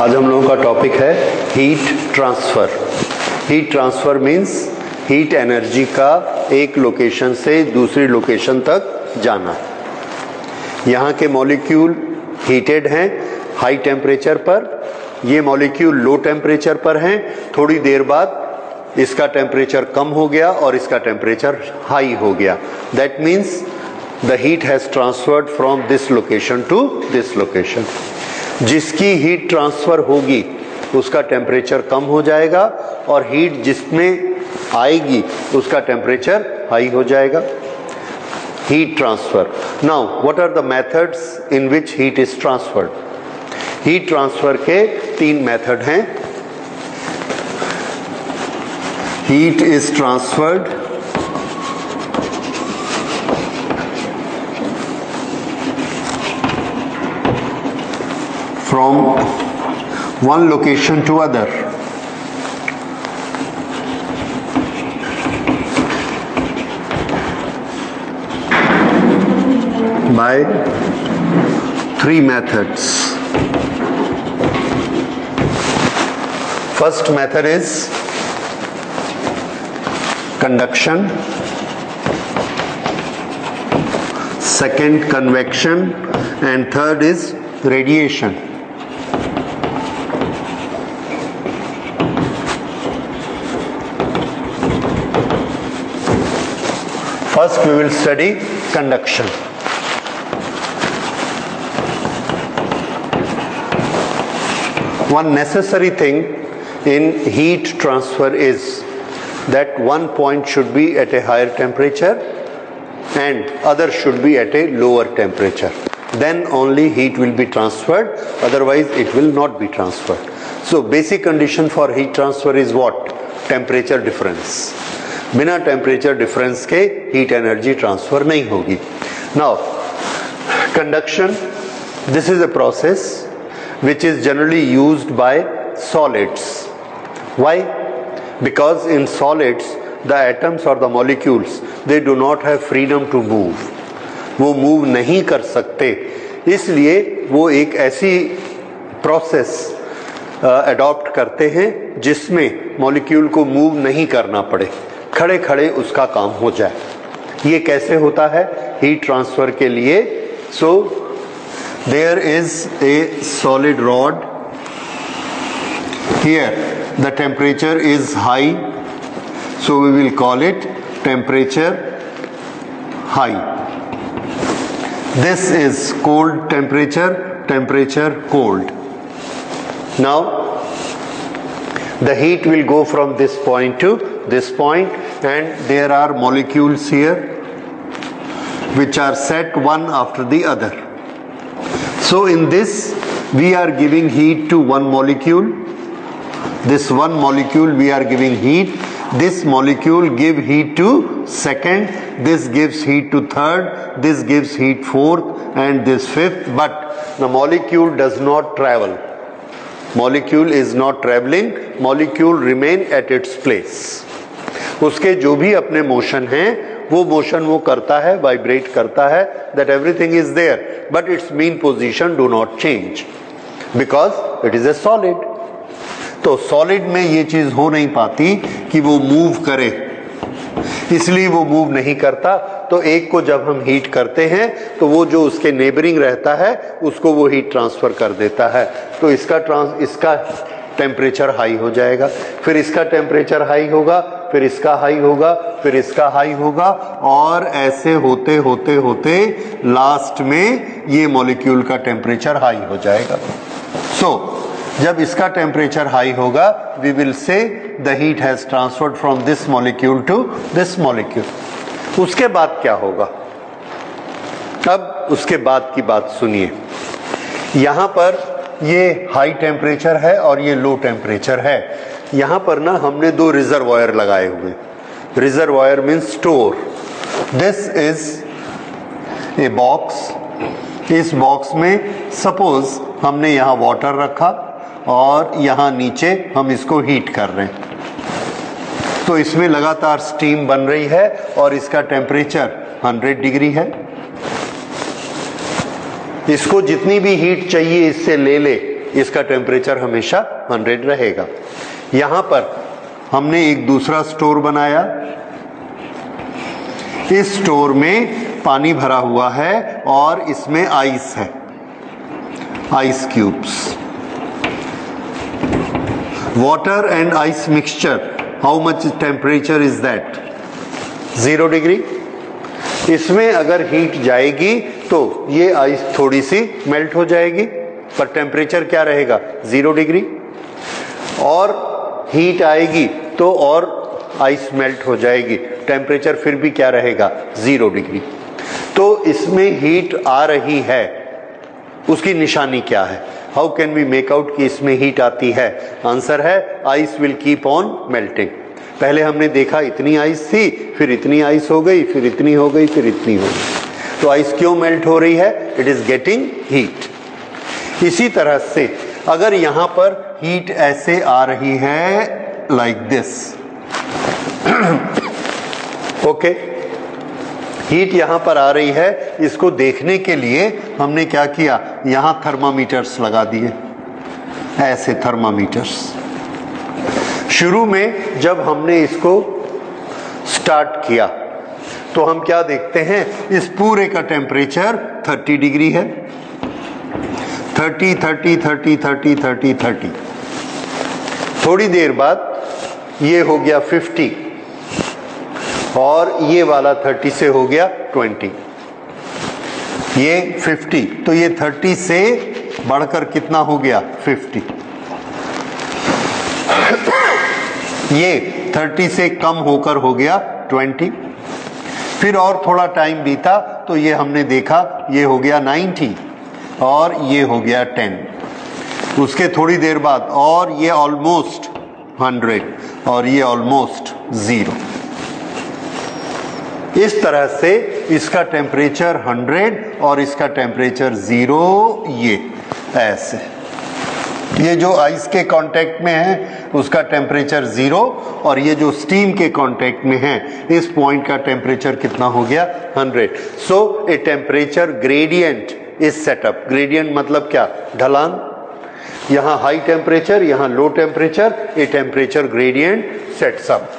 आज हम लोगों का टॉपिक है heat transfer. Heat transfer means heat energy का एक लोकेशन से दूसरी लोकेशन तक जाना। यहाँ के मॉलिक्यूल हीटेड हैं हाई टेम्परेचर पर, ये मॉलिक्यूल लो टेम्परेचर पर हैं। थोड़ी देर बाद इसका टेम्परेचर कम हो गया और इसका टेम्परेचर हाई हो गया। That means the heat has transferred from this location to this location. जिसकी हीट ट्रांसफ़र होगी उसका टेम्परेचर कम हो जाएगा और हीट जिसमें आएगी उसका टेम्परेचर हाई हो जाएगा। Heat transfer. Now what are the methods in which heat is transferred? Heat transfer के तीन मेथड हैं। Heat is transferred from one location to other by three methods. First method is conduction, second convection, and third is radiation. First we will study conduction. One necessary thing in heat transfer is that one point should be at a higher temperature and other should be at a lower temperature. Then only heat will be transferred, otherwise it will not be transferred. So basic condition for heat transfer is what? Temperature difference. बिना temperature difference के heat energy transfer नहीं होगी। Now conduction, this is a process which is generally used by solids. Why? Because in solids the atoms or the molecules they do not have freedom to move. वो move नहीं कर सकते, इसलिए वो एक ऐसी प्रोसेस अडॉप्ट करते हैं जिसमें मॉलिक्यूल को मूव नहीं करना पड़े, खड़े खड़े उसका काम हो जाए। ये कैसे होता है हीट ट्रांसफर के लिए? So there is a solid rod, here the temperature is high, so we will call it temperature high. This is cold temperature, temperature cold. Now the heat will go from this point to this point, and there are molecules here which are set one after the other. So in this we are giving heat to one molecule. This one molecule we are giving heat. This molecule give heat to second, this gives heat to third, this gives heat fourth, and this fifth. But the molecule does not travel. Molecule is not traveling, molecule remain at its place. उसके जो भी अपने motion हैं वो motion वो करता है, vibrate करता है, that everything is there, but its mean position do not change because it is a solid. तो सॉलिड में ये चीज हो नहीं पाती कि वो मूव करे, इसलिए वो मूव नहीं करता। तो एक को जब हम हीट करते हैं तो वो जो उसके नेबरिंग रहता है उसको वो हीट ट्रांसफर कर देता है, तो इसका टेम्परेचर हाई हो जाएगा, फिर इसका टेम्परेचर हाई होगा, फिर इसका हाई होगा, फिर इसका हाई होगा, और ऐसे होते होते होते लास्ट में ये मॉलिक्यूल का टेम्परेचर हाई हो जाएगा। सो जब इसका टेम्परेचर हाई होगा we will say the heat has transferred from this molecule to this molecule. उसके बाद क्या होगा? अब उसके बाद की बात सुनिए। यहाँ पर ये हाई टेम्परेचर है और ये लो टेम्परेचर है। यहाँ पर ना हमने दो रिजर्वायर लगाए हुए। Reservoir means store. This is a box. इस बॉक्स में सपोज हमने यहाँ वाटर रखा और यहाँ नीचे हम इसको हीट कर रहे हैं, तो इसमें लगातार स्टीम बन रही है और इसका टेम्परेचर 100 डिग्री है। इसको जितनी भी हीट चाहिए इससे ले ले, इसका टेम्परेचर हमेशा 100 रहेगा। यहाँ पर हमने एक दूसरा स्टोर बनाया, इस स्टोर में पानी भरा हुआ है और इसमें आइस है, ice cubes. Water and ice mixture, how much temperature is that? 0 degree. इसमें अगर हीट जाएगी तो ये आइस थोड़ी सी मेल्ट हो जाएगी, पर टेम्परेचर क्या रहेगा? 0 डिग्री। और हीट आएगी तो और आइस मेल्ट हो जाएगी, टेम्परेचर फिर भी क्या रहेगा? 0 डिग्री। तो इसमें हीट आ रही है, उसकी निशानी क्या है? How can we make out कि इसमें हीट आती है? आंसर है ice will keep on melting. पहले हमने देखा इतनी आइस थी, फिर इतनी आइस हो गई, फिर इतनी हो गई, फिर इतनी हो गई। तो आइस क्यों मेल्ट हो रही है? It is getting heat. इसी तरह से अगर यहां पर हीट ऐसे आ रही है लाइक दिस, ओके, हीट यहां पर आ रही है, इसको देखने के लिए हमने क्या किया? यहां थर्मामीटर्स लगा दिए, ऐसे थर्मामीटर्स। शुरू में जब हमने इसको स्टार्ट किया तो हम क्या देखते हैं? इस पूरे का टेम्परेचर 30 डिग्री है, 30 30 30 30 30 30। थोड़ी देर बाद ये हो गया 50 और ये वाला 30 से हो गया 20, ये 50, तो ये 30 से बढ़कर कितना हो गया? 50। ये 30 से कम होकर हो गया 20। फिर और थोड़ा टाइम बीता तो ये हमने देखा ये हो गया 90 और ये हो गया 10। उसके थोड़ी देर बाद और ये ऑलमोस्ट 100 और ये ऑलमोस्ट 0। इस तरह से इसका टेम्परेचर 100 और इसका टेम्परेचर 0, ये ऐसे। ये जो आइस के कांटेक्ट में है उसका टेम्परेचर 0 और ये जो स्टीम के कांटेक्ट में है इस पॉइंट का टेम्परेचर कितना हो गया? 100। So a temperature gradient is setup. Gradient मतलब क्या? ढलान। यहाँ हाई टेम्परेचर, यहाँ low temperature, a temperature gradient sets up.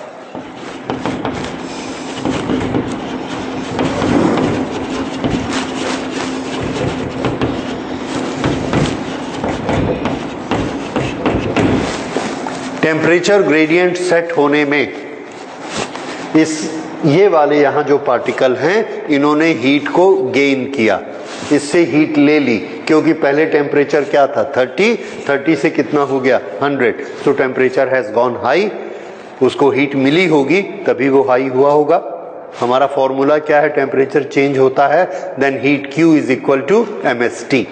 Temperature gradient set होने में ये वाले यहाँ जो पार्टिकल हैं इन्होंने हीट को गेन किया, इससे हीट ले ली, क्योंकि पहले टेम्परेचर क्या था? 30 से कितना हो गया? 100। तो टेम्परेचर हैज गॉन हाई, उसको हीट मिली होगी तभी वो हाई हुआ होगा। हमारा फॉर्मूला क्या है? टेम्परेचर चेंज होता है then heat Q is equal to mst।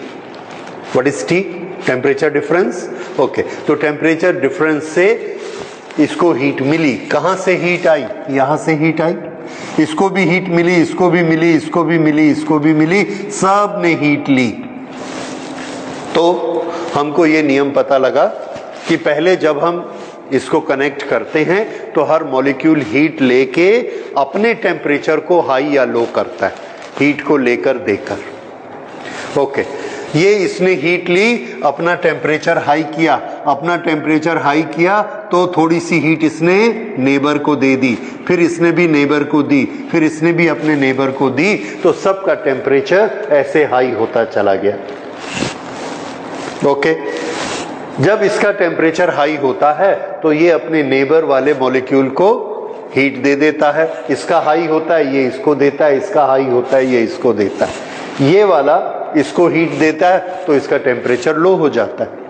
What is T? Temperature difference. Okay, तो टेम्परेचर डिफरेंस से इसको हीट मिली। कहां से हीट आई? यहां से हीट आई। इसको भी हीट मिली, इसको भी मिली, इसको भी मिली, इसको भी मिली, सब ने हीट ली। तो हमको ये नियम पता लगा कि पहले जब हम इसको कनेक्ट करते हैं तो हर मॉलिक्यूल हीट लेके अपने टेम्परेचर को हाई या लो करता है, हीट को लेकर देकर। ओके, ये इसने हीट ली, अपना टेम्परेचर हाई किया, अपना टेम्परेचर हाई किया तो थोड़ी सी हीट इसने नेबर को दे दी, फिर इसने भी नेबर को दी, फिर इसने भी अपने नेबर को दी, तो सबका टेम्परेचर ऐसे हाई होता चला गया। ओके, जब इसका टेम्परेचर हाई होता है तो ये अपने नेबर वाले मॉलिक्यूल को हीट दे देता है। इसका हाई होता है, ये इसको देता है, इसका हाई होता है, ये इसको देता है। ये वाला इसको हीट देता है तो इसका टेम्परेचर लो हो जाता है।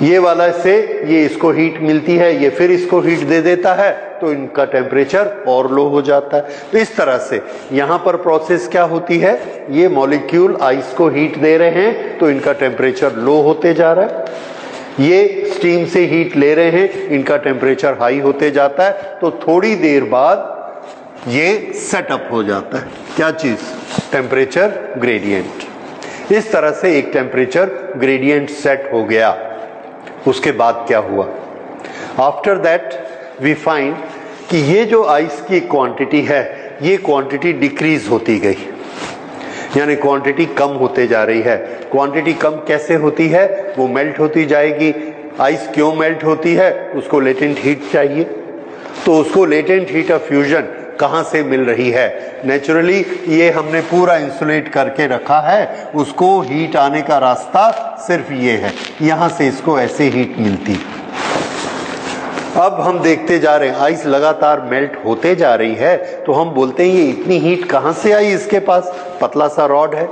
ये वाला से ये इसको हीट मिलती है, ये फिर इसको हीट दे देता है तो इनका टेम्परेचर और लो हो जाता है। तो इस तरह से यहाँ पर प्रोसेस क्या होती है? ये मॉलिक्यूल आइस को हीट दे रहे हैं तो इनका टेम्परेचर लो होते जा रहा है। ये स्टीम से हीट ले रहे हैं, इनका टेम्परेचर हाई होते जाता है। तो थोड़ी देर बाद ये सेटअप हो जाता है। क्या चीज? Temperature gradient. इस तरह से एक टेम्परेचर ग्रेडियंट सेट हो गया। उसके बाद क्या हुआ? आफ्टर दैट वी फाइंड कि ये जो आइस की क्वांटिटी है ये क्वांटिटी डिक्रीज होती गई। यानी क्वांटिटी कम होते जा रही है। क्वांटिटी कम कैसे होती है? वो मेल्ट होती जाएगी। आइस क्यों मेल्ट होती है? उसको लेटेंट हीट चाहिए, तो उसको लेटेंट हीट ऑफ फ्यूजन कहाँ से मिल रही है? नेचुरली ये हमने पूरा इंसुलेट करके रखा है, उसको हीट आने का रास्ता सिर्फ ये है, यहाँ से इसको ऐसे हीट मिलती। अब हम देखते जा रहे हैं आइस लगातार मेल्ट होते जा रही है, तो हम बोलते हैं ये इतनी हीट कहाँ से आई? इसके पास पतला सा रॉड है।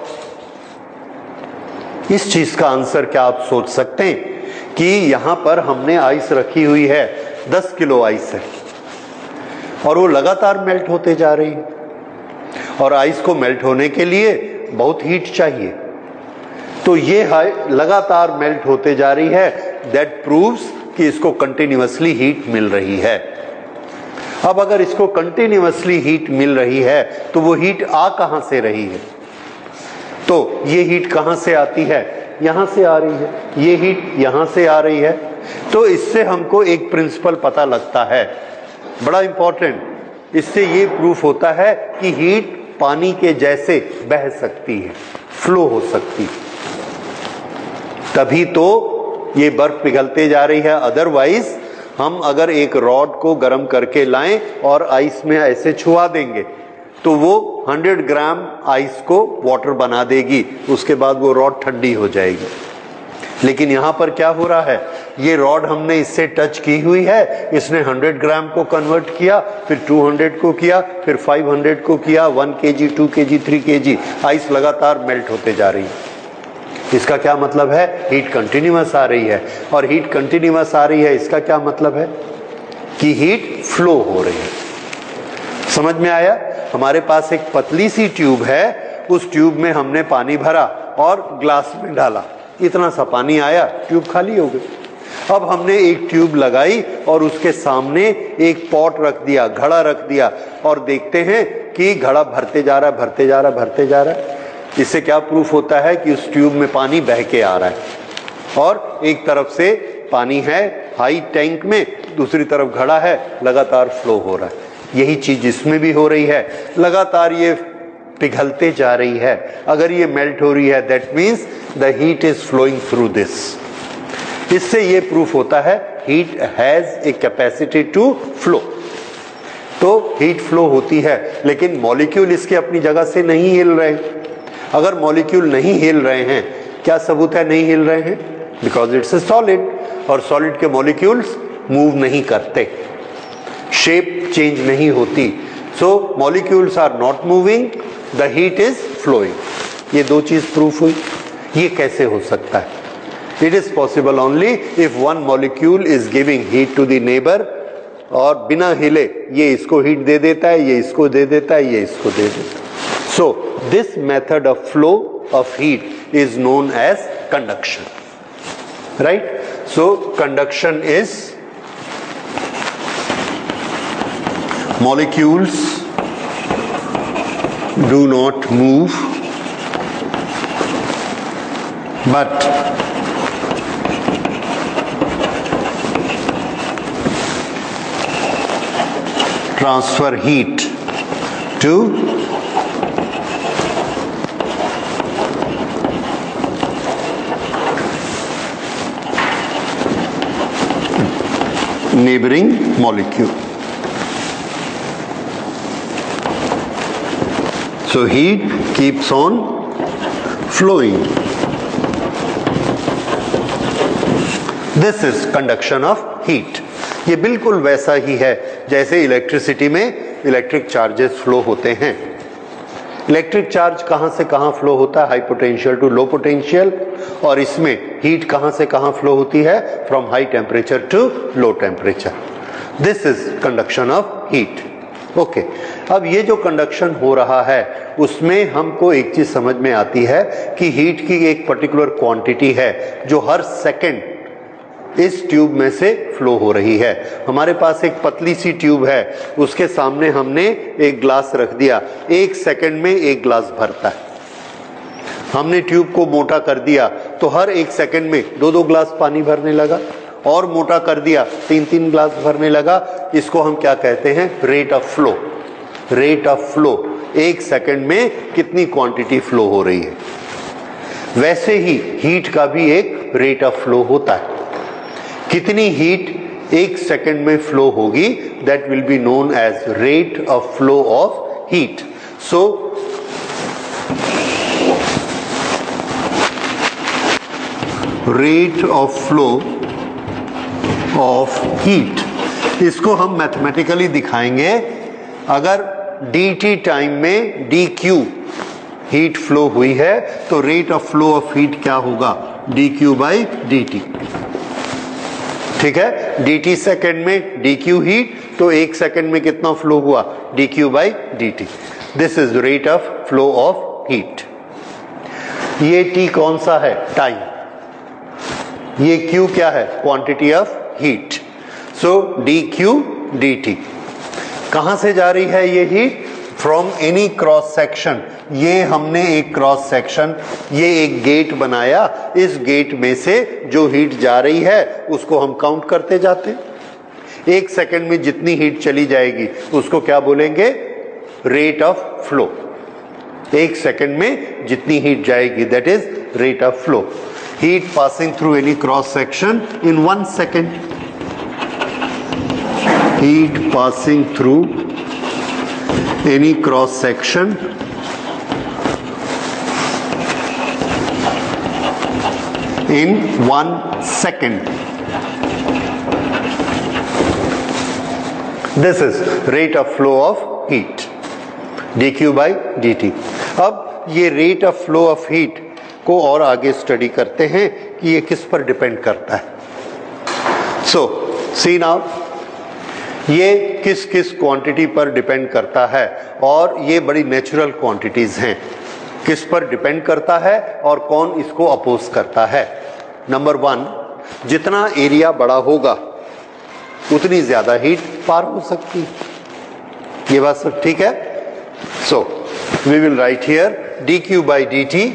इस चीज का आंसर क्या आप सोच सकते हैं कि यहां पर हमने आइस रखी हुई है, 10 किलो आइस है और वो लगातार मेल्ट होते जा रही है, और आइस को मेल्ट होने के लिए बहुत हीट चाहिए, तो ये लगातार मेल्ट होते जा रही है। दैट प्रूव्स कि इसको कंटिन्यूअसली हीट मिल रही है। अब अगर इसको कंटिन्यूअसली हीट मिल रही है तो वो हीट आ कहां से रही है? तो ये हीट कहां से आती है? यहां से आ रही है। ये हीट यहां से आ रही है। तो इससे हमको एक प्रिंसिपल पता लगता है, बड़ा इंपॉर्टेंट। इससे ये प्रूफ होता है कि हीट पानी के जैसे बह सकती है, फ्लो हो सकती है, तभी तो ये बर्फ पिघलते जा रही है। अदरवाइज हम अगर एक रॉड को गर्म करके लाएं और आइस में ऐसे छुआ देंगे तो वो 100 ग्राम आइस को वाटर बना देगी, उसके बाद वो रॉड ठंडी हो जाएगी। लेकिन यहां पर क्या हो रहा है? ये रॉड हमने इससे टच की हुई है, इसने 100 ग्राम को कन्वर्ट किया, फिर 200 को किया, फिर 500 को किया, 1 kg, 2 kg, 3 kg। आइस लगातार मेल्ट होते जा रही है। इसका क्या मतलब है? हीट कंटिन्यूअस आ रही है, और हीट कंटिन्यूअस आ रही है, इसका क्या मतलब है? कि हीट फ्लो हो रही है। समझ में आया? हमारे पास एक पतली सी ट्यूब है, उस ट्यूब में हमने पानी भरा और ग्लास में डाला, इतना सा पानी आया, ट्यूब खाली हो गई। अब हमने एक ट्यूब लगाई और उसके सामने एक पॉट रख दिया, घड़ा रख दिया, और देखते हैं कि घड़ा भरते जा रहा है, भरते जा रहा है, भरते जा रहा है। इससे क्या प्रूफ होता है? कि उस ट्यूब में पानी बह के आ रहा है, और एक तरफ से पानी है हाई टैंक में, दूसरी तरफ घड़ा है, लगातार फ्लो हो रहा है। यही चीज इसमें भी हो रही है, लगातार ये पिघलते जा रही है। अगर ये मेल्ट हो रही है, that means the heat is flowing through this. इससे ये प्रूफ होता है heat has a capacity to flow. तो हीट फ्लो होती है, लेकिन मॉलिक्यूल इसके अपनी जगह से नहीं हिल रहे। अगर मॉलिक्यूल नहीं हिल रहे हैं, क्या सबूत है नहीं हिल रहे हैं? बिकॉज इट्स ए सॉलिड, और सॉलिड के मॉलिक्यूल्स मूव नहीं करते, शेप चेंज नहीं होती। So molecules are not moving, the heat is flowing. ये दो चीज प्रूफ हुई। ये कैसे हो सकता है? It is possible only if one molecule is giving heat to the neighbour, और बिना हिले ये इसको हीट दे देता है, ये इसको दे देता है, ये इसको दे देता है। So this method of flow of heat is known as conduction, right? So conduction is molecules do not move but transfer heat to neighboring molecule. So heat keeps on flowing. This is conduction of heat. ये बिल्कुल वैसा ही है जैसे electricity में electric charges flow होते हैं। Electric charge कहां से कहां फ्लो होता है? High potential to low potential. और इसमें हीट कहां से कहां फ्लो होती है? From high temperature to low temperature. This is conduction of heat. Okay, अब ये जो कंडक्शन हो रहा है उसमें हमको एक चीज समझ में आती है कि हीट की एक पर्टिकुलर क्वांटिटी है जो हर सेकंड इस ट्यूब में से फ्लो हो रही है। हमारे पास एक पतली सी ट्यूब है, उसके सामने हमने एक ग्लास रख दिया, 1 सेकंड में 1 ग्लास भरता है। हमने ट्यूब को मोटा कर दिया तो हर 1 सेकंड में 2-2 ग्लास पानी भरने लगा, और मोटा कर दिया 3-3 ग्लास भरने लगा। इसको हम क्या कहते हैं? Rate of flow. Rate of flow 1 second में कितनी क्वांटिटी फ्लो हो रही है। वैसे ही हीट का भी एक रेट ऑफ फ्लो होता है। कितनी हीट 1 सेकंड में फ्लो होगी, that will be known as rate of flow of heat. So rate of flow of heat, इसको हम मैथमेटिकली दिखाएंगे। अगर dt टाइम में dq हीट फ्लो हुई है तो rate of flow of heat क्या होगा, dq बाई dt। ठीक है, dt सेकंड में dq हीट, तो 1 सेकंड में कितना फ्लो हुआ, dq by dt। This is rate of flow of heat. ये t कौन सा है, टाइम। ये q क्या है, quantity of heat. So dq dt। कहां से जा रही है ये heat, from any cross section. ये हमने एक क्रॉस सेक्शन, ये एक गेट बनाया, इस गेट में से जो हीट जा रही है उसको हम काउंट करते जाते हैं। 1 सेकंड में जितनी हीट चली जाएगी उसको क्या बोलेंगे, रेट ऑफ फ्लो। 1 सेकंड में जितनी हीट जाएगी that is rate of flow. Heat passing through any cross section in 1 second. Heat passing through any cross section in 1 second. This is rate of flow of heat, dq by dt. अब ये rate of flow of heat को और आगे study करते हैं कि ये किस पर डिपेंड करता है। So, see now, ये किस किस क्वांटिटी पर डिपेंड करता है, और ये बड़ी नेचुरल क्वांटिटीज हैं। किस पर डिपेंड करता है और कौन इसको अपोज करता है। नंबर 1, जितना एरिया बड़ा होगा उतनी ज्यादा हीट पार हो सकती है। ये बात सब ठीक है। So we will write here dq by dt,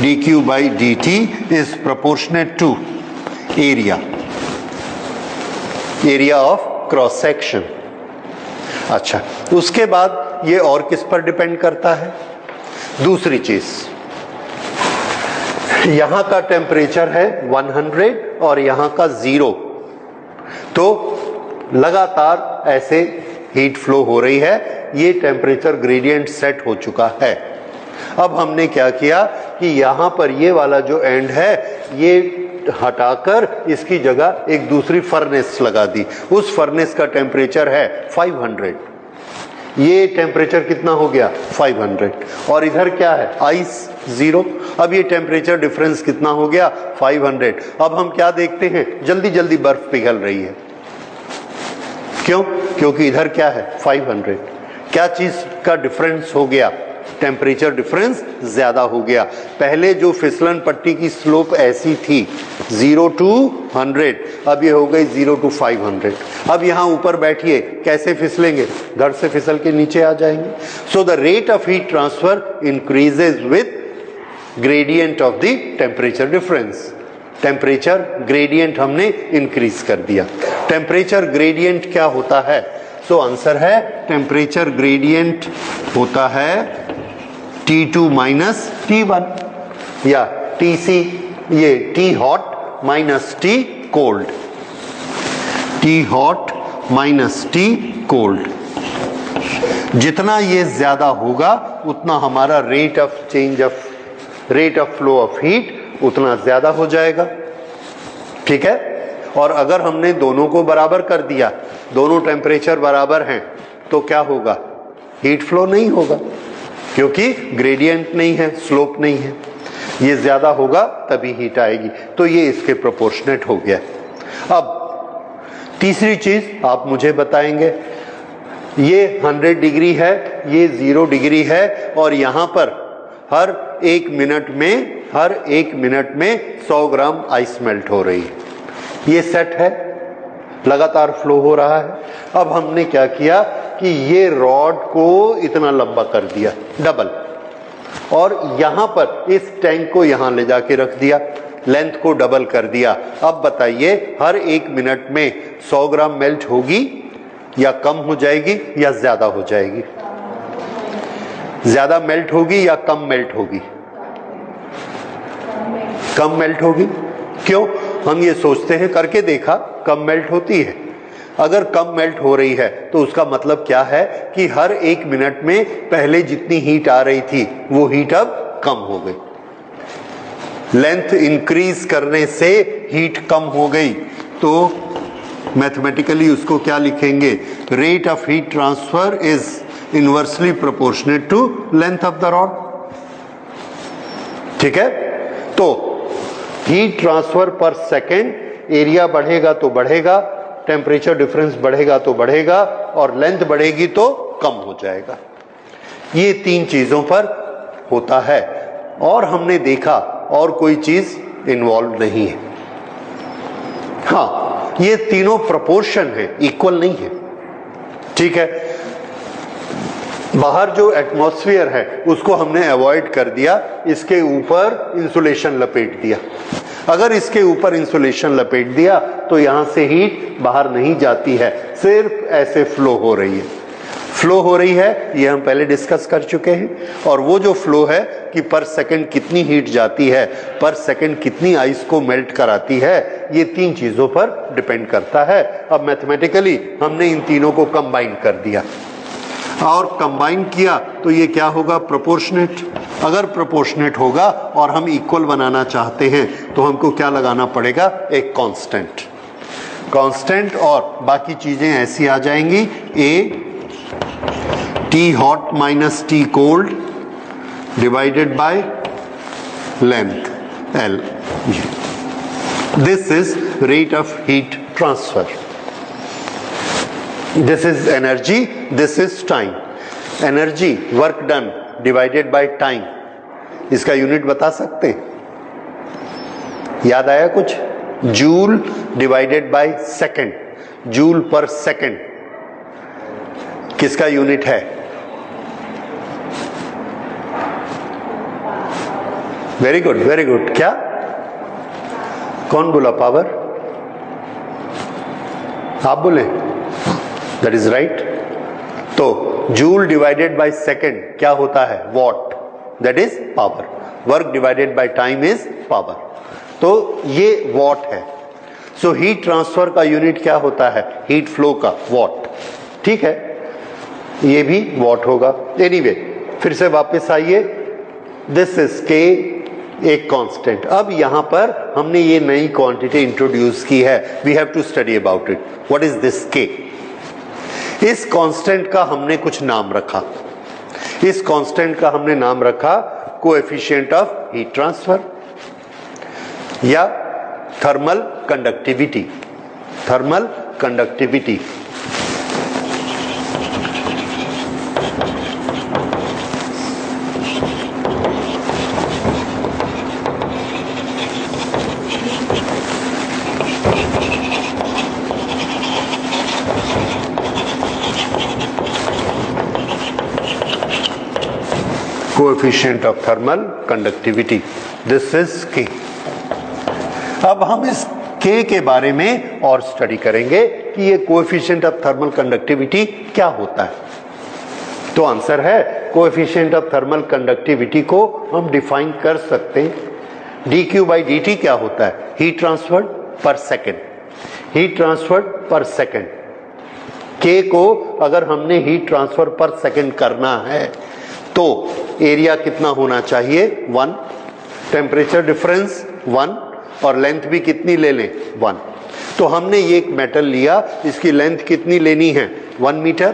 dq by dt is proportionate to area of cross section. अच्छा, उसके बाद ये और किस पर डिपेंड करता है, दूसरी चीज, यहां का टेम्परेचर है 100 और यहां का 0, तो लगातार ऐसे हीट फ्लो हो रही है। ये टेम्परेचर ग्रेडियंट सेट हो चुका है। अब हमने क्या किया कि यहां पर ये वाला जो एंड है ये हटाकर इसकी जगह एक दूसरी फर्नेस लगा दी। उस फर्नेस का टेम्परेचर है 500। ये टेम्परेचर कितना हो गया, 500, और इधर क्या है, आइस 0। अब ये टेम्परेचर डिफरेंस कितना हो गया, 500। अब हम क्या देखते हैं, जल्दी जल्दी बर्फ पिघल रही है। क्यों, क्योंकि इधर क्या है, 500। क्या चीज का डिफरेंस हो गया, टेम्परेचर डिफरेंस ज्यादा हो गया। पहले जो फिसलन पट्टी की स्लोप ऐसी थी 0 to 100, अब ये हो गई 0 to 500। अब यहां ऊपर बैठिए, कैसे फिसलेंगे, धड़ से फिसल के नीचे आ जाएंगे। So the rate of heat transfer increases with gradient of the temperature difference. Temperature gradient हमने इंक्रीज कर दिया। टेम्परेचर ग्रेडियंट क्या होता है, सो आंसर है टेम्परेचर ग्रेडियंट होता है T2 माइनस T1 या TC, ये T hot minus T cold, T hot minus T cold. जितना ये ज्यादा होगा उतना हमारा rate of flow of heat उतना ज्यादा हो जाएगा। ठीक है, और अगर हमने दोनों को बराबर कर दिया, दोनों टेम्परेचर बराबर हैं, तो क्या होगा, हीट फ्लो नहीं होगा, क्योंकि ग्रेडियंट नहीं है, स्लोप नहीं है। ये ज्यादा होगा तभी हीट आएगी। तो ये इसके प्रोपोर्शनेट हो गया। अब तीसरी चीज आप मुझे बताएंगे, ये 100 डिग्री है, ये 0 डिग्री है, और यहां पर हर एक मिनट में 100 ग्राम आइस मेल्ट हो रही है। ये सेट है, लगातार फ्लो हो रहा है। अब हमने क्या किया कि ये रॉड को इतना लंबा कर दिया, डबल, और यहां पर इस टैंक को यहां ले जाके रख दिया, लेंथ को डबल कर दिया। अब बताइए, हर एक मिनट में 100 ग्राम मेल्ट होगी या कम हो जाएगी या ज्यादा हो जाएगी? ज्यादा मेल्ट होगी या कम मेल्ट होगी? कम मेल्ट होगी। क्यों? हम ये सोचते हैं, करके देखा, कम मेल्ट होती है। अगर कम मेल्ट हो रही है तो उसका मतलब क्या है कि हर 1 मिनट में पहले जितनी हीट आ रही थी वो हीट अब कम हो गई। लेंथ इंक्रीज करने से हीट कम हो गई, तो मैथमेटिकली उसको क्या लिखेंगे? Rate of heat transfer is inversely proportionate to length of the rod. ठीक है, तो हीट ट्रांसफर पर सेकेंड, एरिया बढ़ेगा तो बढ़ेगा, टेम्परेचर डिफरेंस बढ़ेगा तो बढ़ेगा, और लेंथ बढ़ेगी तो कम हो जाएगा। ये 3 चीजों पर होता है, और हमने देखा और कोई चीज इन्वॉल्व नहीं है। हाँ, ये तीनों प्रोपोर्शन है, इक्वल नहीं है। ठीक है, बाहर जो एटमॉस्फेयर है उसको हमने अवॉइड कर दिया, इसके ऊपर इंसुलेशन लपेट दिया। अगर इसके ऊपर इंसुलेशन लपेट दिया तो यहां से हीट बाहर नहीं जाती है, सिर्फ ऐसे फ्लो हो रही है। फ्लो हो रही है, ये हम पहले डिस्कस कर चुके हैं। और वो जो फ्लो है कि पर सेकंड कितनी हीट जाती है, पर सेकंड कितनी आइस को मेल्ट कराती है, ये 3 चीजों पर डिपेंड करता है। अब मैथमेटिकली हमने इन तीनों को कंबाइन कर दिया, और कंबाइन किया तो ये क्या होगा? प्रोपोर्शनेट। अगर प्रोपोर्शनेट होगा और हम इक्वल बनाना चाहते हैं तो हमको क्या लगाना पड़ेगा? एक कांस्टेंट। कांस्टेंट और बाकी चीजें ऐसी आ जाएंगी, A T hot minus T cold divided by length L. This is rate of heat transfer. This is energy, this is time. Energy, work done divided by time. इसका यूनिट बता सकते हैं? याद आया कुछ? Joule divided by second, joule पर second किसका unit है? Very good, very good. क्या? कौन बोला पावर? आप बोले? That is right. तो जूल डिवाइडेड बाय सेकेंड क्या होता है? What, that is power. Work divided by time is power. तो ये वॉट है। सो हीट ट्रांसफर का यूनिट क्या होता है? हीट फ्लो का वॉट। ठीक है, ये भी वॉट होगा। एनीवे, फिर से वापस आइए, दिस इज के, एक कांस्टेंट। अब यहां पर हमने ये नई क्वांटिटी इंट्रोड्यूस की है, we have to study about it. What is this K? इस कांस्टेंट का हमने कुछ नाम रखा। इस कांस्टेंट का हमने नाम रखा कोएफिशिएंट ऑफ हीट ट्रांसफर या thermal conductivity. Thermal conductivity. Coefficient of thermal conductivity, this is के। अब हम इस के के बारे में और स्टडी करेंगे कि ये कोएफिशिएंट ऑफ थर्मल कंडक्टिविटी क्या होता है। तो आंसर है, कोएफिशिएंट ऑफ थर्मल कंडक्टिविटी को हम डिफाइन कर सकते हैं। dq बाई dt क्या होता है? हीट ट्रांसफर्ड पर सेकेंड। हीट ट्रांसफर्ड पर सेकेंड। के को अगर हमने हीट ट्रांसफर पर सेकेंड करना है तो एरिया कितना होना चाहिए? 1, टेम्परेचर डिफरेंस 1, और लेंथ भी कितनी ले लें? 1। तो हमने ये एक मेटल लिया, इसकी लेंथ कितनी लेनी है? 1 मीटर।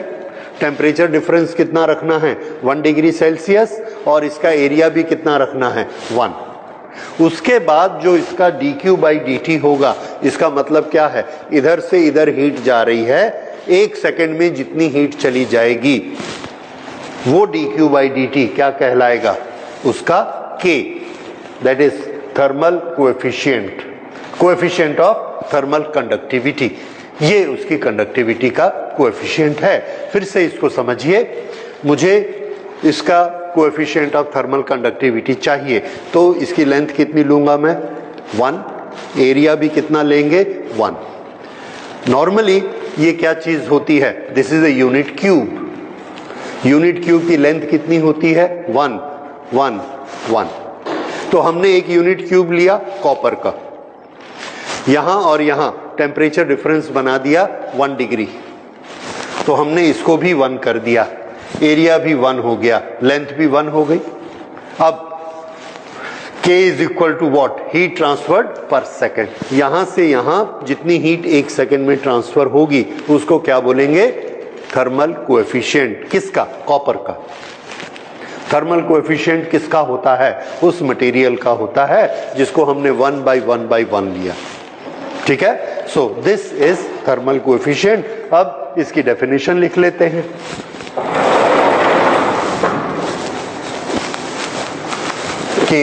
टेम्परेचर डिफरेंस कितना रखना है? 1 डिग्री सेल्सियस, और इसका एरिया भी कितना रखना है? 1। उसके बाद जो इसका dq बाई dt होगा, इसका मतलब क्या है? इधर से इधर हीट जा रही है, 1 सेकेंड में जितनी हीट चली जाएगी वो dq बाई dt क्या कहलाएगा? उसका k, that is thermal coefficient, coefficient of thermal conductivity. ये उसकी कंडक्टिविटी का कोएफिशिएंट है। फिर से इसको समझिए, मुझे इसका कोएफिशिएंट ऑफ थर्मल कंडक्टिविटी चाहिए, तो इसकी लेंथ कितनी लूंगा मैं? 1। एरिया भी कितना लेंगे? 1। नॉर्मली ये क्या चीज होती है? This is a unit cube. Unit cube की लेंथ कितनी होती है? 1 1 1। तो हमने एक यूनिट क्यूब लिया कॉपर का, यहां और यहां टेम्परेचर डिफरेंस बना दिया 1 डिग्री, तो हमने इसको भी 1 कर दिया, एरिया भी 1 हो गया, लेंथ भी 1 हो गई। अब K is equal to what? Heat transferred पर सेकेंड। यहां से यहां जितनी हीट एक सेकेंड में ट्रांसफर होगी उसको क्या बोलेंगे? Thermal coefficient. किसका? कॉपर का। थर्मल कोएफिशिएंट किसका होता है? उस मटेरियल का होता है जिसको हमने 1/1/1 लिया। ठीक है, so this is thermal coefficient. अब इसकी डेफिनेशन लिख लेते हैं। कि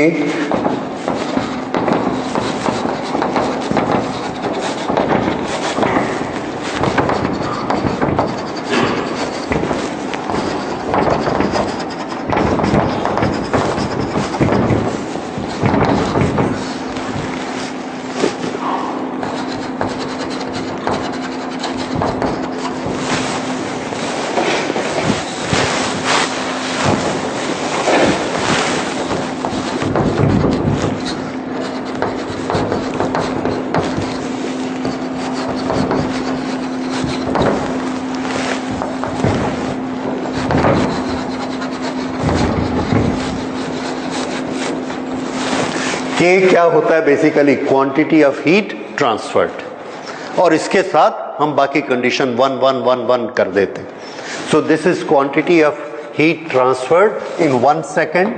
K क्या होता है? Basically quantity of heat transferred, और इसके साथ हम बाकी कंडीशन 1 1 1 1 कर देते हैं। सो this is quantity of heat transferred in 1 second,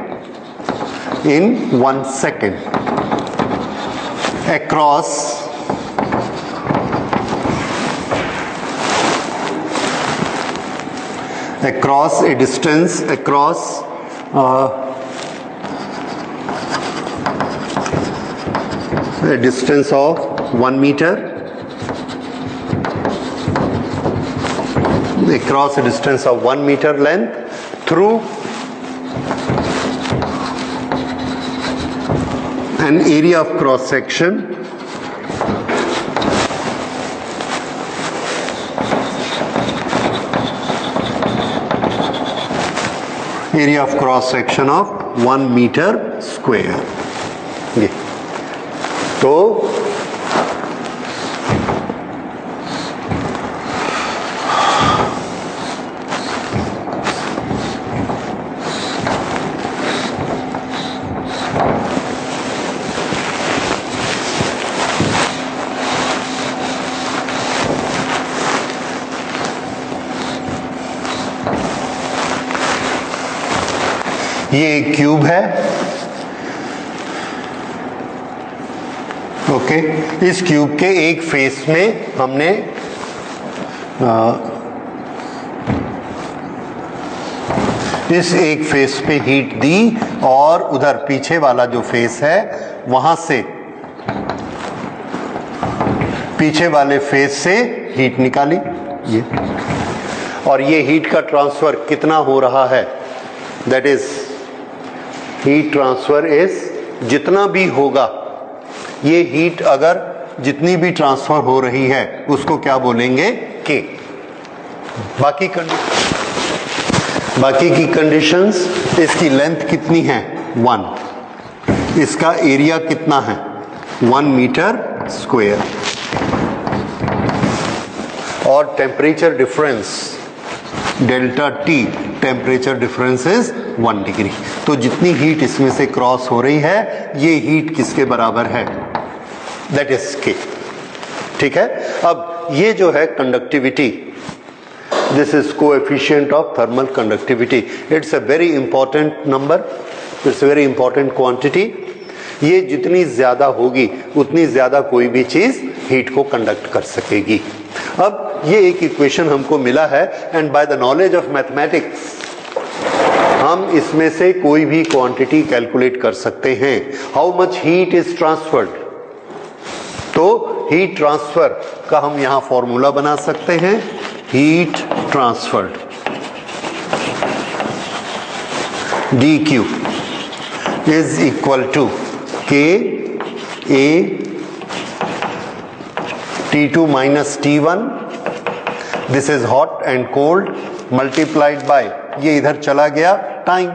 in 1 second across a distance, across a distance of 1 meter, across a distance of 1 meter length through an area of cross section of 1 meter square। ये तो ये एक cube है। Okay, इस cube के एक face में हमने इस एक फेस पे हीट दी और उधर पीछे वाला जो फेस है वहां से, पीछे वाले फेस से हीट निकाली ये, और ये हीट का ट्रांसफर कितना हो रहा है? That is heat transfer is, जितना भी होगा ये हीट अगर जितनी भी ट्रांसफर हो रही है उसको क्या बोलेंगे? के। बाकी की कंडीशंस, इसकी लेंथ कितनी है? 1, इसका एरिया कितना है? 1 मीटर स्क्वायर, और temperature difference delta T, temperature difference is 1 degree. तो जितनी हीट इसमें से क्रॉस हो रही है ये हीट किसके बराबर है? दैट इज के। ठीक है, अब ये जो है conductivity, this is coefficient of thermal conductivity. It's a very important number, it's a very important quantity. ये जितनी ज्यादा होगी उतनी ज्यादा कोई भी चीज हीट को कंडक्ट कर सकेगी। अब ये एक इक्वेशन हमको मिला है, and by the knowledge of mathematics हम इसमें से कोई भी क्वांटिटी कैलकुलेट कर सकते हैं। How much heat is transferred, तो हीट ट्रांसफर का हम यहां फॉर्मूला बना सकते हैं। Heat transferred dq is equal to k a T2 minus T1 this is hot and cold multiplied by, ये इधर चला गया टाइम,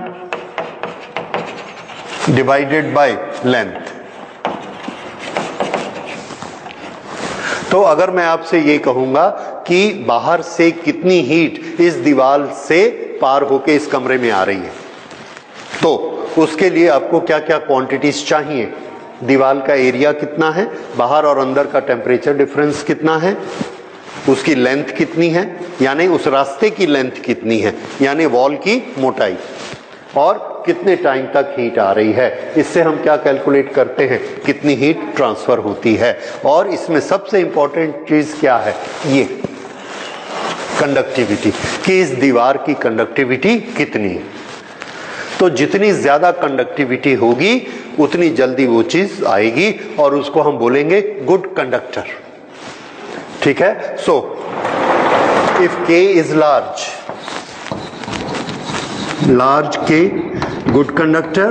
डिवाइडेड बाय लेंथ। तो अगर मैं आपसे ये कहूंगा कि बाहर से कितनी हीट इस दीवार से पार होके इस कमरे में आ रही है, तो उसके लिए आपको क्या क्या क्वांटिटीज चाहिए? दीवार का एरिया कितना है, बाहर और अंदर का टेम्परेचर डिफरेंस कितना है, उसकी लेंथ कितनी है, यानी उस रास्ते की लेंथ कितनी है, यानी वॉल की मोटाई, और कितने टाइम तक हीट आ रही है। इससे हम क्या कैलकुलेट करते हैं, कितनी हीट ट्रांसफर होती है। और इसमें सबसे इंपॉर्टेंट चीज क्या है, ये कंडक्टिविटी, कि इस दीवार की कंडक्टिविटी कितनी है। तो जितनी ज्यादा कंडक्टिविटी होगी उतनी जल्दी वो चीज आएगी और उसको हम बोलेंगे गुड कंडक्टर। ठीक है। So if K is large, large K good conductor,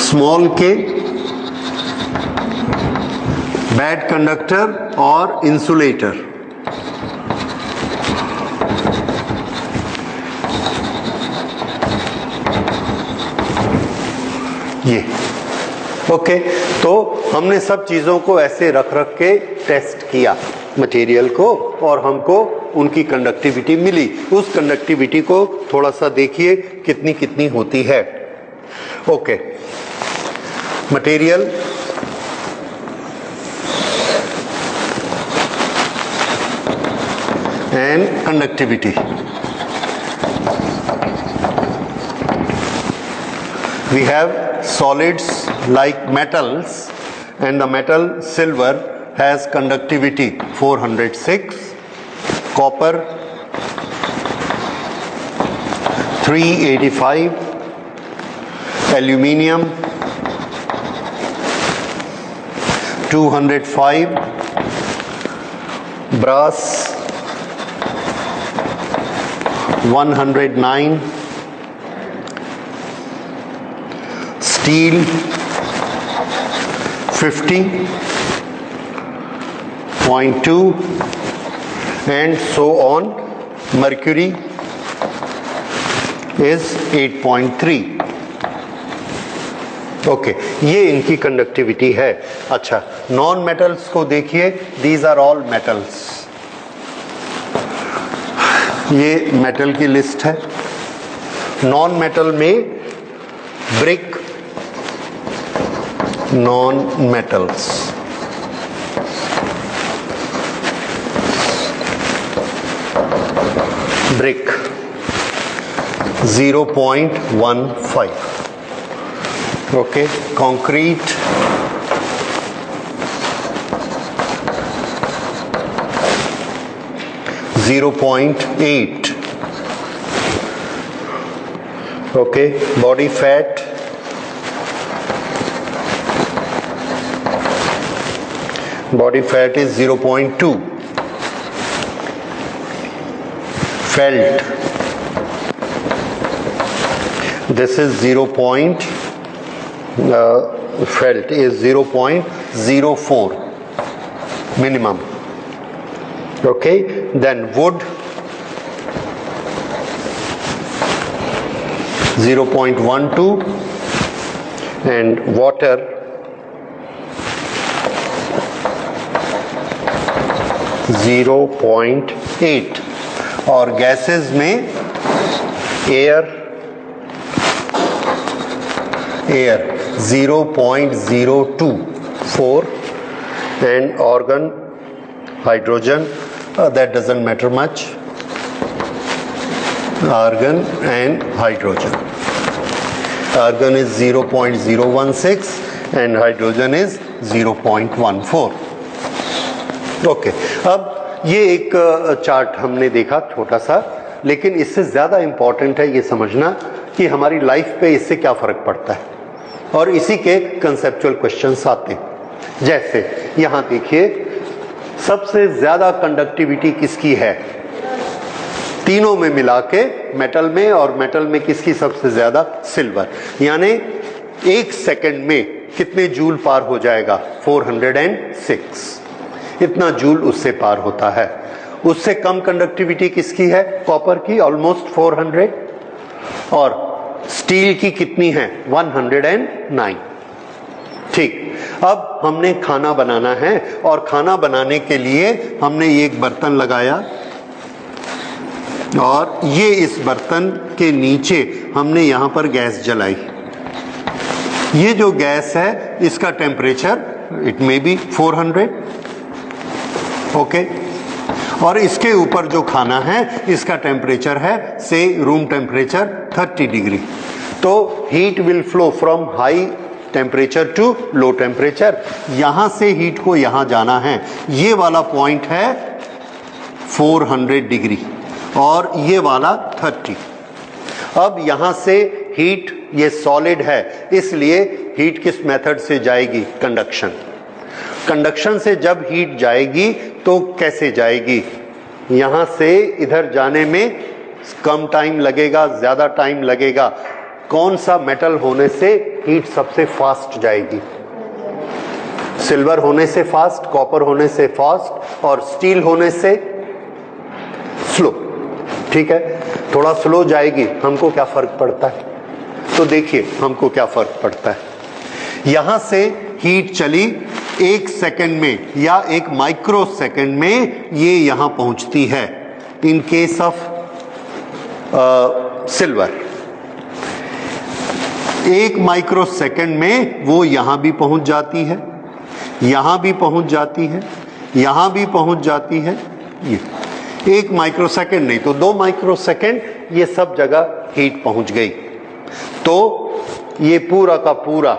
small K bad conductor or insulator। ये ओके। तो हमने सब चीजों को ऐसे रख रख के टेस्ट किया मटेरियल को और हमको उनकी कंडक्टिविटी मिली। उस कंडक्टिविटी को थोड़ा सा देखिए कितनी कितनी होती है। Okay, material and conductivity. We have solids like metals, and the metal silver has conductivity 406, copper 385, aluminium 205, brass 109, steel 50.2 and so on. Mercury is 8.3. Okay, ये इनकी कंडक्टिविटी है। अच्छा, नॉन मेटल्स को देखिए, दीज आर ऑल मेटल्स। ये metal की list है। Non metal में brick, non metals, brick 0.15, okay, concrete 0.8, okay, body fat is 0.2, felt, this is felt is 0.04 minimum, okay. Then wood 0.12 and water 0.8 और gases में air 0.024 and organ hydrogen, that doesn't matter much, argon and hydrogen. Argon is 0.016 and hydrogen is 0.14. Okay, अब ये एक chart हमने देखा छोटा सा, लेकिन इससे ज़्यादा इम्पॉर्टेंट है ये समझना कि हमारी लाइफ पे इससे क्या फ़र्क पड़ता है, और इसी के कंसेप्चुअल क्वेश्चंस आते हैं। जैसे यहाँ देखिए, सबसे ज़्यादा कंडक्टिविटी किसकी है? तीनों में मिला के, मेटल में और मेटल में किसकी सबसे ज़्यादा? सिल्वर। यानी 1 सेकंड में कितने जूल पार हो जाएगा? 406, इतना जूल उससे पार होता है। उससे कम कंडक्टिविटी किसकी है? कॉपर की, ऑलमोस्ट 400, और स्टील की कितनी है? 109। ठीक, अब हमने खाना बनाना है, और खाना बनाने के लिए हमने एक बर्तन लगाया, और ये इस बर्तन के नीचे हमने यहां पर गैस जलाई। ये जो गैस है इसका temperature it may be 400, okay, और इसके ऊपर जो खाना है इसका टेम्परेचर है से रूम टेम्परेचर 30 डिग्री। तो heat will flow from high temperature to low temperature. यहां से हीट को यहां जाना है, ये वाला पॉइंट है 400 डिग्री और ये वाला 30। अब यहां से हीट, ये सॉलिड है इसलिए हीट किस मेथड से जाएगी? कंडक्शन। कंडक्शन से जब हीट जाएगी तो कैसे जाएगी? यहां से इधर जाने में कम टाइम लगेगा, ज्यादा टाइम लगेगा? कौन सा मेटल होने से हीट सबसे फास्ट जाएगी? सिल्वर होने से फास्ट, कॉपर होने से फास्ट, और स्टील होने से स्लो। ठीक है, थोड़ा स्लो जाएगी, हमको क्या फर्क पड़ता है? तो देखिए हमको क्या फर्क पड़ता है। यहां से हीट चली 1 सेकंड में या 1 माइक्रो सेकंड में ये यहां पहुंचती है in case of silver. 1 micro second में वो यहां भी पहुंच जाती है, यहां भी पहुंच जाती है, यहां भी पहुंच जाती है। ये 1 माइक्रो सेकंड नहीं तो 2 माइक्रो सेकंड, ये सब जगह हीट पहुंच गई। तो ये पूरा का पूरा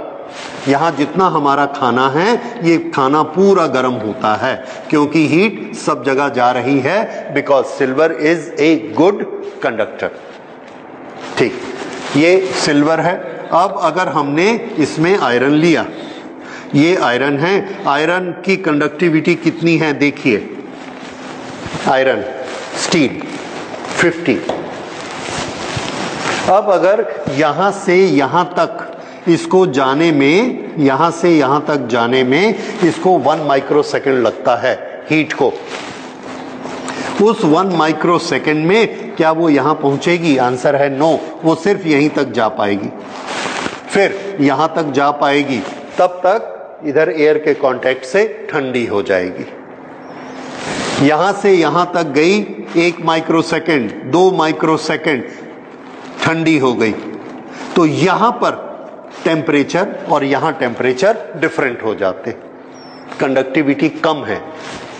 यहां जितना हमारा खाना है, ये खाना पूरा गर्म होता है क्योंकि हीट सब जगह जा रही है, because silver is a good conductor. ठीक, ये सिल्वर है। अब अगर हमने इसमें आयरन लिया, ये आयरन है, आयरन की कंडक्टिविटी कितनी है? देखिए, आयरन, स्टील 50। अब अगर यहां से यहां तक इसको जाने में, यहां से यहां तक जाने में इसको 1 माइक्रो सेकंड लगता है हीट को, उस 1 माइक्रो सेकंड में क्या वो यहां पहुंचेगी? आंसर है नो, वो सिर्फ यहीं तक जा पाएगी। फिर यहां तक जा पाएगी, तब तक इधर एयर के कांटेक्ट से ठंडी हो जाएगी। यहां से यहां तक गई 1 माइक्रो सेकंड, 2 माइक्रो सेकंड, ठंडी हो गई। तो यहां पर टेम्परेचर और यहां टेम्परेचर डिफरेंट हो जाते, कंडक्टिविटी कम है,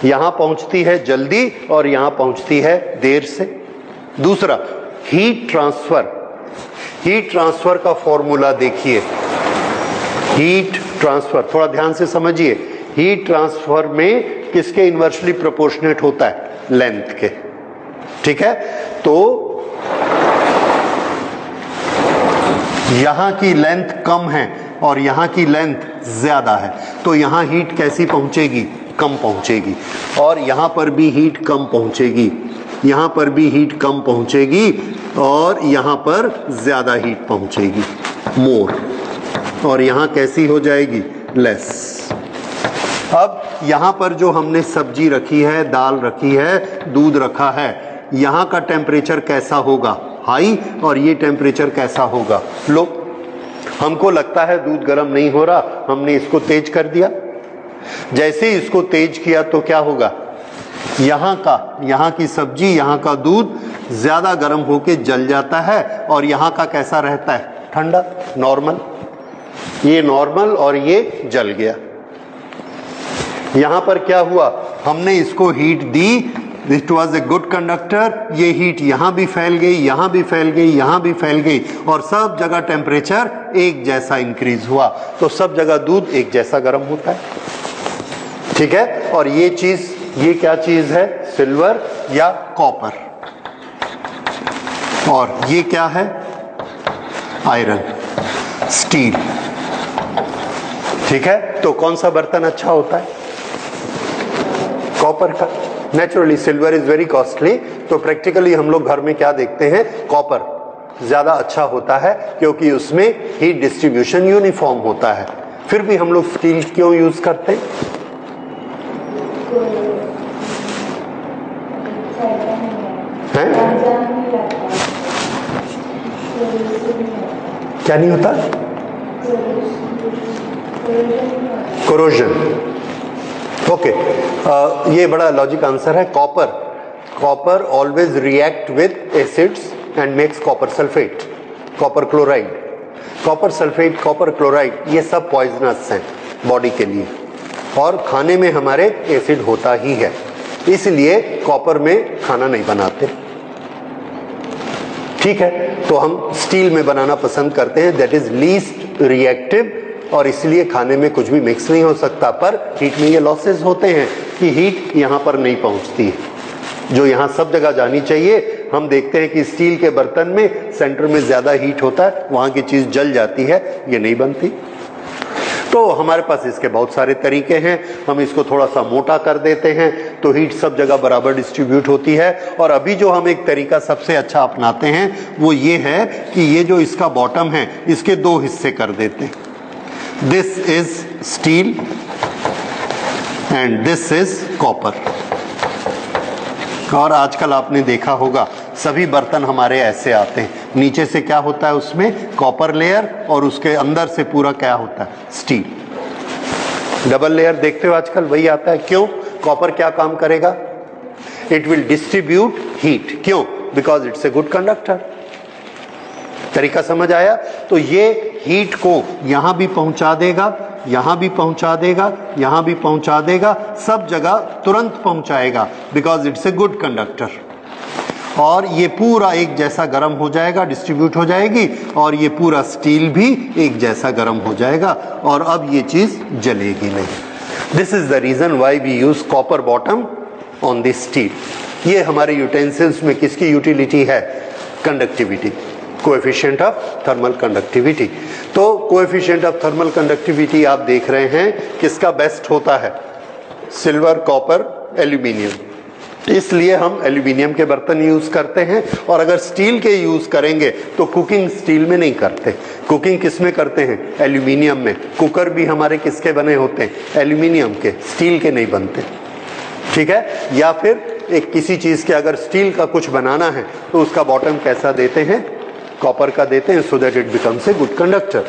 यहां पहुंचती है जल्दी और यहां पहुंचती है देर से। दूसरा, हीट ट्रांसफर। हीट ट्रांसफर का फॉर्मूला देखिए, हीट ट्रांसफर थोड़ा ध्यान से समझिए। हीट ट्रांसफर में किसके इनवर्सली प्रोपोर्शनेट होता है? लेंथ के। ठीक है, तो यहां की लेंथ कम है और यहां की लेंथ ज्यादा है, तो यहां हीट कैसी पहुंचेगी? कम पहुंचेगी। और यहां पर भी हीट कम पहुंचेगी, यहां पर भी हीट कम पहुंचेगी, और यहां पर ज्यादा हीट पहुंचेगी, मोर। और यहां कैसी हो जाएगी? लेस। अब यहां पर जो हमने सब्जी रखी है, दाल रखी है, दूध रखा है, यहां का टेम्परेचर कैसा होगा? हाई, और ये टेम्परेचर कैसा होगा? लो। हमको लगता है दूध गर्म नहीं हो रहा, हमने इसको तेज कर दिया। जैसे इसको तेज किया तो क्या होगा? यहाँ की सब्जी, यहाँ का दूध ज्यादा गर्म होके जल जाता है, और यहाँ का कैसा रहता है? ठंडा, नॉर्मल। ये नॉर्मल और ये जल गया। यहां पर क्या हुआ? हमने इसको heat the, it was a good conductor, ये हीट यहां भी फैल गई, यहां भी फैल गई, यहां भी फैल गई, और सब जगह टेम्परेचर एक जैसा इंक्रीज हुआ, तो सब जगह दूध एक जैसा गर्म होता है। ठीक है, और ये चीज, ये क्या चीज है? सिल्वर या कॉपर। और ये क्या है? Iron, steel. ठीक है, तो कौन सा बर्तन अच्छा होता है? कॉपर का। Naturally silver is very costly, तो प्रैक्टिकली हम लोग घर में क्या देखते हैं? कॉपर ज्यादा अच्छा होता है, क्योंकि उसमें हीट डिस्ट्रीब्यूशन यूनिफॉर्म होता है। फिर भी हम लोग स्टील क्यों यूज करते हैं? हैं? क्या नहीं होता? कोरोजन। ओके, ये बड़ा लॉजिक आंसर है। Copper always react with acids and makes copper sulphate, copper chloride. Copper sulphate, copper chloride, ये सब पॉइजनस हैं बॉडी के लिए, और खाने में हमारे एसिड होता ही है, इसलिए कॉपर में खाना नहीं बनाते। ठीक है, तो हम स्टील में बनाना पसंद करते हैं, दैट इज लीस्ट रिएक्टिव, और इसलिए खाने में कुछ भी मिक्स नहीं हो सकता। पर हीट में ये लॉसेस होते हैं कि हीट यहाँ पर नहीं पहुँचती है, जो यहाँ सब जगह जानी चाहिए। हम देखते हैं कि स्टील के बर्तन में सेंटर में ज़्यादा हीट होता है, वहाँ की चीज़ जल जाती है, ये नहीं बनती। तो हमारे पास इसके बहुत सारे तरीके हैं। हम इसको थोड़ा सा मोटा कर देते हैं तो हीट सब जगह बराबर डिस्ट्रीब्यूट होती है। और अभी जो हम एक तरीका सबसे अच्छा अपनाते हैं वो ये है कि ये जो इसका बॉटम है इसके दो हिस्से कर देते हैं। This is steel and this is copper. और आजकल आपने देखा होगा सभी बर्तन हमारे ऐसे आते हैं, नीचे से क्या होता है उसमें कॉपर लेयर, और उसके अंदर से पूरा क्या होता है स्टील। डबल लेयर देखते हो आजकल वही आता है। क्यों? कॉपर क्या काम करेगा? It will distribute heat. क्यों? Because it's a good conductor. तरीका समझ आया? तो ये हीट को यहां भी पहुंचा देगा, यहां भी पहुंचा देगा, यहां भी पहुंचा देगा, सब जगह तुरंत पहुंचाएगा, because it's a good conductor. और ये पूरा एक जैसा गर्म हो जाएगा, डिस्ट्रीब्यूट हो जाएगी, और ये पूरा स्टील भी एक जैसा गर्म हो जाएगा, और अब ये चीज जलेगी नहीं। This is the reason why we use copper bottom on this steel. ये हमारे यूटेंसिल्स में किसकी यूटिलिटी है? Conductivity, coefficient of thermal conductivity. तो कोएफिशिएंट ऑफ थर्मल कंडक्टिविटी आप देख रहे हैं किसका बेस्ट होता है? Silver, copper, aluminium. इसलिए हम एल्यूमिनियम के बर्तन यूज करते हैं। और अगर स्टील के यूज करेंगे तो कुकिंग स्टील में नहीं करते, कुकिंग किस में करते हैं? एल्यूमिनियम में। कुकर भी हमारे किसके बने होते हैं? एल्यूमिनियम के, स्टील के नहीं बनते। ठीक है? या फिर एक किसी चीज के अगर स्टील का कुछ बनाना है तो उसका बॉटम कैसा देते हैं? कॉपर का देते हैं, so that it becomes a good conductor.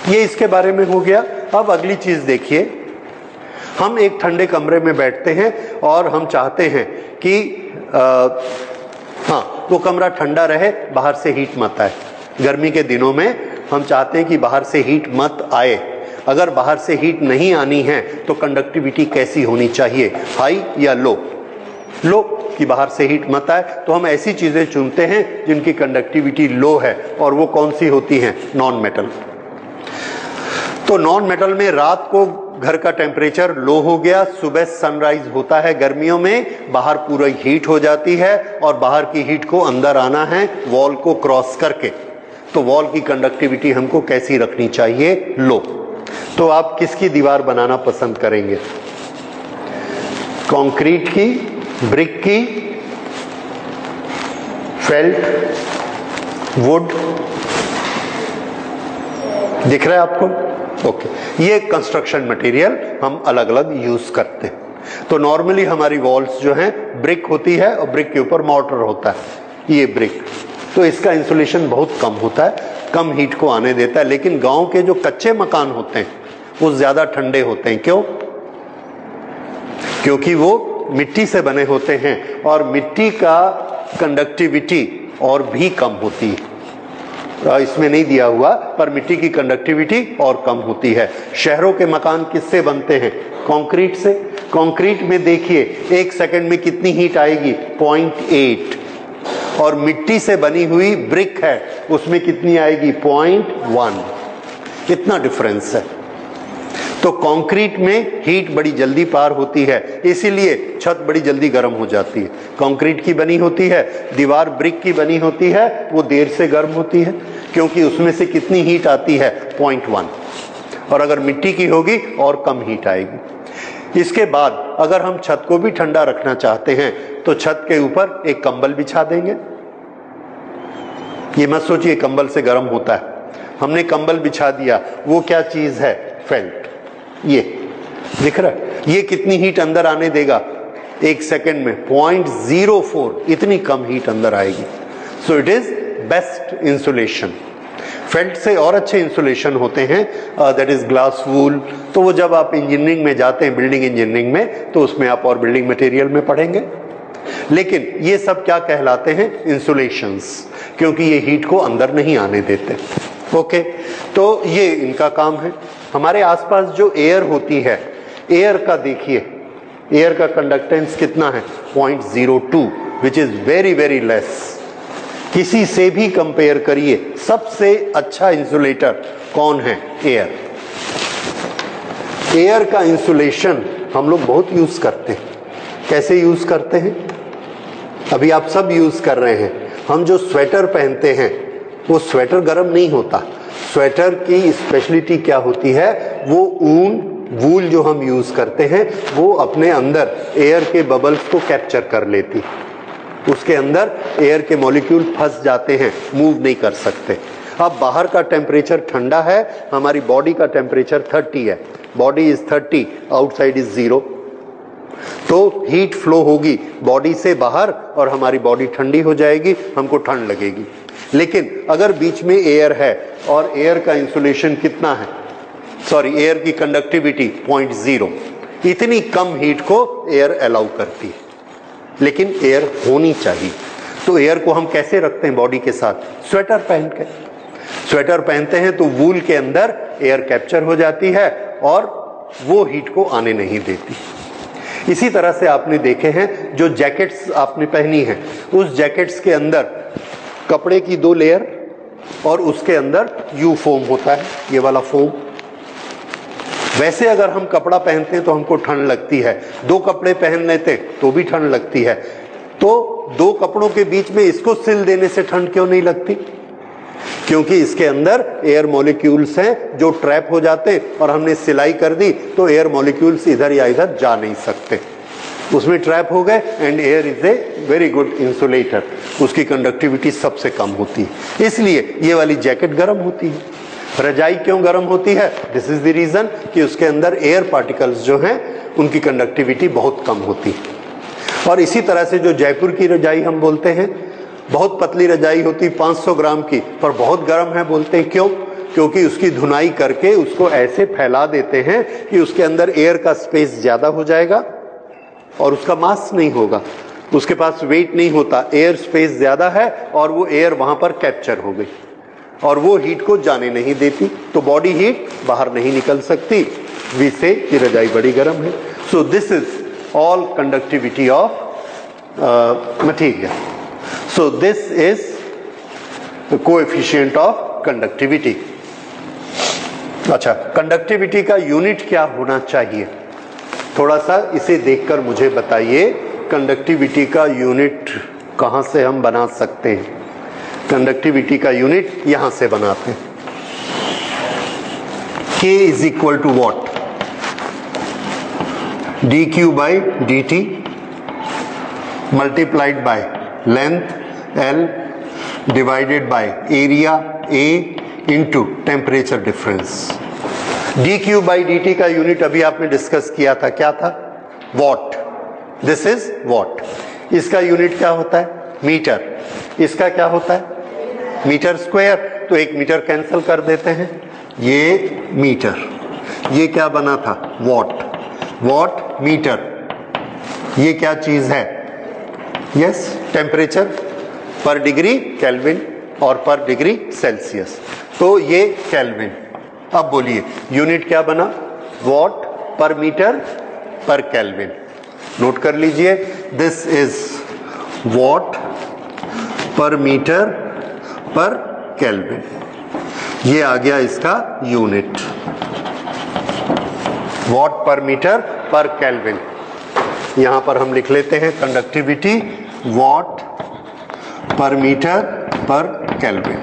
ये इसके बारे में हो गया। अब अगली चीज देखिए, हम एक ठंडे कमरे में बैठते हैं और हम चाहते हैं कि वो कमरा ठंडा रहे, बाहर से हीट मत आए। गर्मी के दिनों में हम चाहते हैं कि बाहर से हीट मत आए। अगर बाहर से हीट नहीं आनी है तो कंडक्टिविटी कैसी होनी चाहिए? हाई या लो? लो, कि बाहर से हीट मत आए। तो हम ऐसी चीजें चुनते हैं जिनकी कंडक्टिविटी लो है, और वो कौन सी होती हैं? Non metal. तो नॉन मेटल में रात को घर का टेम्परेचर लो हो गया, सुबह सनराइज होता है गर्मियों में, बाहर पूरी हीट हो जाती है, और बाहर की हीट को अंदर आना है वॉल को क्रॉस करके। तो वॉल की कंडक्टिविटी हमको कैसी रखनी चाहिए? लो। तो आप किसकी दीवार बनाना पसंद करेंगे? कंक्रीट की, ब्रिक की, फेल्ट, वुड? दिख रहा है आपको? ओके, ये कंस्ट्रक्शन मटेरियल हम अलग अलग यूज करते हैं। तो नॉर्मली हमारी वॉल्स जो हैं ब्रिक होती है, और ब्रिक के ऊपर मॉर्टर होता है, ये ब्रिक। तो इसका इंसुलेशन बहुत कम होता है, कम हीट को आने देता है। लेकिन गांव के जो कच्चे मकान होते हैं वो ज्यादा ठंडे होते हैं। क्यों? क्योंकि वो मिट्टी से बने होते हैं, और मिट्टी का कंडक्टिविटी और भी कम होती है। इसमें नहीं दिया हुआ, पर मिट्टी की कंडक्टिविटी और कम होती है। शहरों के मकान किससे बनते हैं? कंक्रीट से। कंक्रीट में देखिए 1 सेकंड में कितनी हीट आएगी? 0.8। और मिट्टी से बनी हुई ब्रिक है, उसमें कितनी आएगी? 0.1। कितना डिफरेंस है। तो कंक्रीट में हीट बड़ी जल्दी पार होती है, इसीलिए छत बड़ी जल्दी गर्म हो जाती है। कंक्रीट की बनी होती है, दीवार ब्रिक की बनी होती है, वो देर से गर्म होती है, क्योंकि उसमें से कितनी हीट आती है? 0.1। और अगर मिट्टी की होगी और कम हीट आएगी। इसके बाद अगर हम छत को भी ठंडा रखना चाहते हैं तो छत के ऊपर एक कंबल बिछा देंगे। ये मत सोचिए कंबल से गर्म होता है, हमने कंबल बिछा दिया, वो क्या चीज है? फेल्ट। ये दिख रहा है? ये कितनी हीट अंदर आने देगा? 1 सेकेंड में 0.04, इतनी कम हीट अंदर आएगी। So it is best insulation. Felt से और अच्छे इंसुलेशन होते हैं, दैट इज ग्लास वूल। तो वो जब आप इंजीनियरिंग में जाते हैं, बिल्डिंग इंजीनियरिंग में, तो उसमें आप और बिल्डिंग मटेरियल में पढ़ेंगे। लेकिन ये सब क्या कहलाते हैं? इंसुलेशंस, क्योंकि ये हीट को अंदर नहीं आने देते। ओके, तो ये इनका काम है। हमारे आसपास जो एयर होती है, एयर का देखिए, एयर का कंडक्टेंस कितना है? 0.02, which is very very less. किसी से भी कंपेयर करिए, सबसे अच्छा इंसुलेटर कौन है? एयर। एयर का इंसुलेशन हम लोग बहुत यूज करते हैं। कैसे यूज करते हैं? अभी आप सब यूज कर रहे हैं। हम जो स्वेटर पहनते हैं, वो स्वेटर गर्म नहीं होता। स्वेटर की स्पेशलिटी क्या होती है? वो ऊन, वूल जो हम यूज करते हैं, वो अपने अंदर एयर के बबल्स को कैप्चर कर लेती। उसके अंदर एयर के मॉलिक्यूल फंस जाते हैं, मूव नहीं कर सकते। अब बाहर का टेम्परेचर ठंडा है, हमारी बॉडी का टेम्परेचर 30 है, बॉडी इज 30, आउटसाइड इज 0, तो हीट फ्लो होगी बॉडी से बाहर और हमारी बॉडी ठंडी हो जाएगी, हमको ठंड लगेगी। लेकिन अगर बीच में एयर है और एयर का इंसुलेशन कितना है? सॉरी, एयर की कंडक्टिविटी 0.0, इतनी कम हीट को एयर अलाउ करती है। लेकिन एयर होनी चाहिए। तो एयर को हम कैसे रखते हैं बॉडी के साथ? स्वेटर पहन के। स्वेटर पहनते हैं तो वूल के अंदर एयर कैप्चर हो जाती है और वो हीट को आने नहीं देती। इसी तरह से आपने देखे हैं जो जैकेट्स आपने पहनी है, उस जैकेट्स के अंदर कपड़े की 2 लेयर और उसके अंदर यू फोम होता है, ये वाला फोम। वैसे अगर हम कपड़ा पहनते हैं तो हमको ठंड लगती है, 2 कपड़े पहन लेते तो भी ठंड लगती है। तो 2 कपड़ों के बीच में इसको सिल देने से ठंड क्यों नहीं लगती? क्योंकि इसके अंदर एयर मॉलिक्यूल्स हैं जो ट्रैप हो जाते, और हमने सिलाई कर दी तो एयर मॉलिक्यूल्स इधर या इधर जा नहीं सकते, उसमें ट्रैप हो गए। And air is a very good insulator, उसकी कंडक्टिविटी सबसे कम होती है, इसलिए ये वाली जैकेट गर्म होती है। रजाई क्यों गर्म होती है? दिस इज द रीजन कि उसके अंदर एयर पार्टिकल्स जो हैं उनकी कंडक्टिविटी बहुत कम होती है। और इसी तरह से जो जयपुर की रजाई हम बोलते हैं, बहुत पतली रजाई होती, 500 ग्राम की, पर बहुत गर्म है बोलते हैं। क्यों? क्योंकि उसकी धुनाई करके उसको ऐसे फैला देते हैं कि उसके अंदर एयर का स्पेस ज्यादा हो जाएगा और उसका मास नहीं होगा, उसके पास वेट नहीं होता, एयर स्पेस ज्यादा है और वो एयर वहां पर कैप्चर हो गई और वो हीट को जाने नहीं देती, तो बॉडी हीट बाहर नहीं निकल सकती, जिससे कि रजाई बड़ी गर्म है। So this is all conductivity of material. So this is the coefficient of conductivity. अच्छा, कंडक्टिविटी का यूनिट क्या होना चाहिए? थोड़ा सा इसे देखकर मुझे बताइए, कंडक्टिविटी का यूनिट कहां से हम बना सकते हैं? कंडक्टिविटी का यूनिट यहां से बनाते हैं। K is equal to what? dq by dt multiplied by length L divided by area A into temperature difference. dq by dt का यूनिट अभी आपने डिस्कस किया था, क्या था? वॉट। This is watt. इसका यूनिट क्या होता है? मीटर। इसका क्या होता है? Metre square. तो 1 मीटर कैंसिल कर देते हैं, ये मीटर। ये क्या बना था? वॉट। Watt meter. ये क्या चीज है? यस, टेम्परेचर पर डिग्री केल्विन और पर डिग्री सेल्सियस। तो ये केल्विन। अब बोलिए यूनिट क्या बना? वॉट पर मीटर पर केल्विन। नोट कर लीजिए, दिस इज वॉट पर मीटर पर केल्विन। ये आ गया इसका यूनिट, वॉट पर मीटर पर केल्विन। यहां पर हम लिख लेते हैं कंडक्टिविटी वॉट पर मीटर पर केल्विन,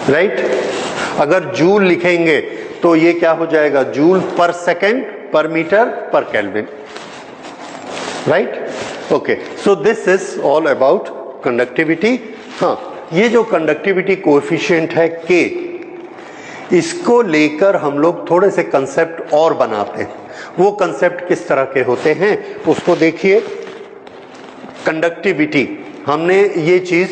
राइट। अगर जूल लिखेंगे तो ये क्या हो जाएगा? जूल पर सेकेंड पर मीटर पर kelvin, right. Okay, so this is all about conductivity. हाँ, ये जो कंडक्टिविटी कोएफिशिएंट है K, इसको लेकर हम लोग थोड़े से कंसेप्ट और बनाते हैं। वो कंसेप्ट किस तरह के होते हैं उसको देखिए। कंडक्टिविटी हमने ये चीज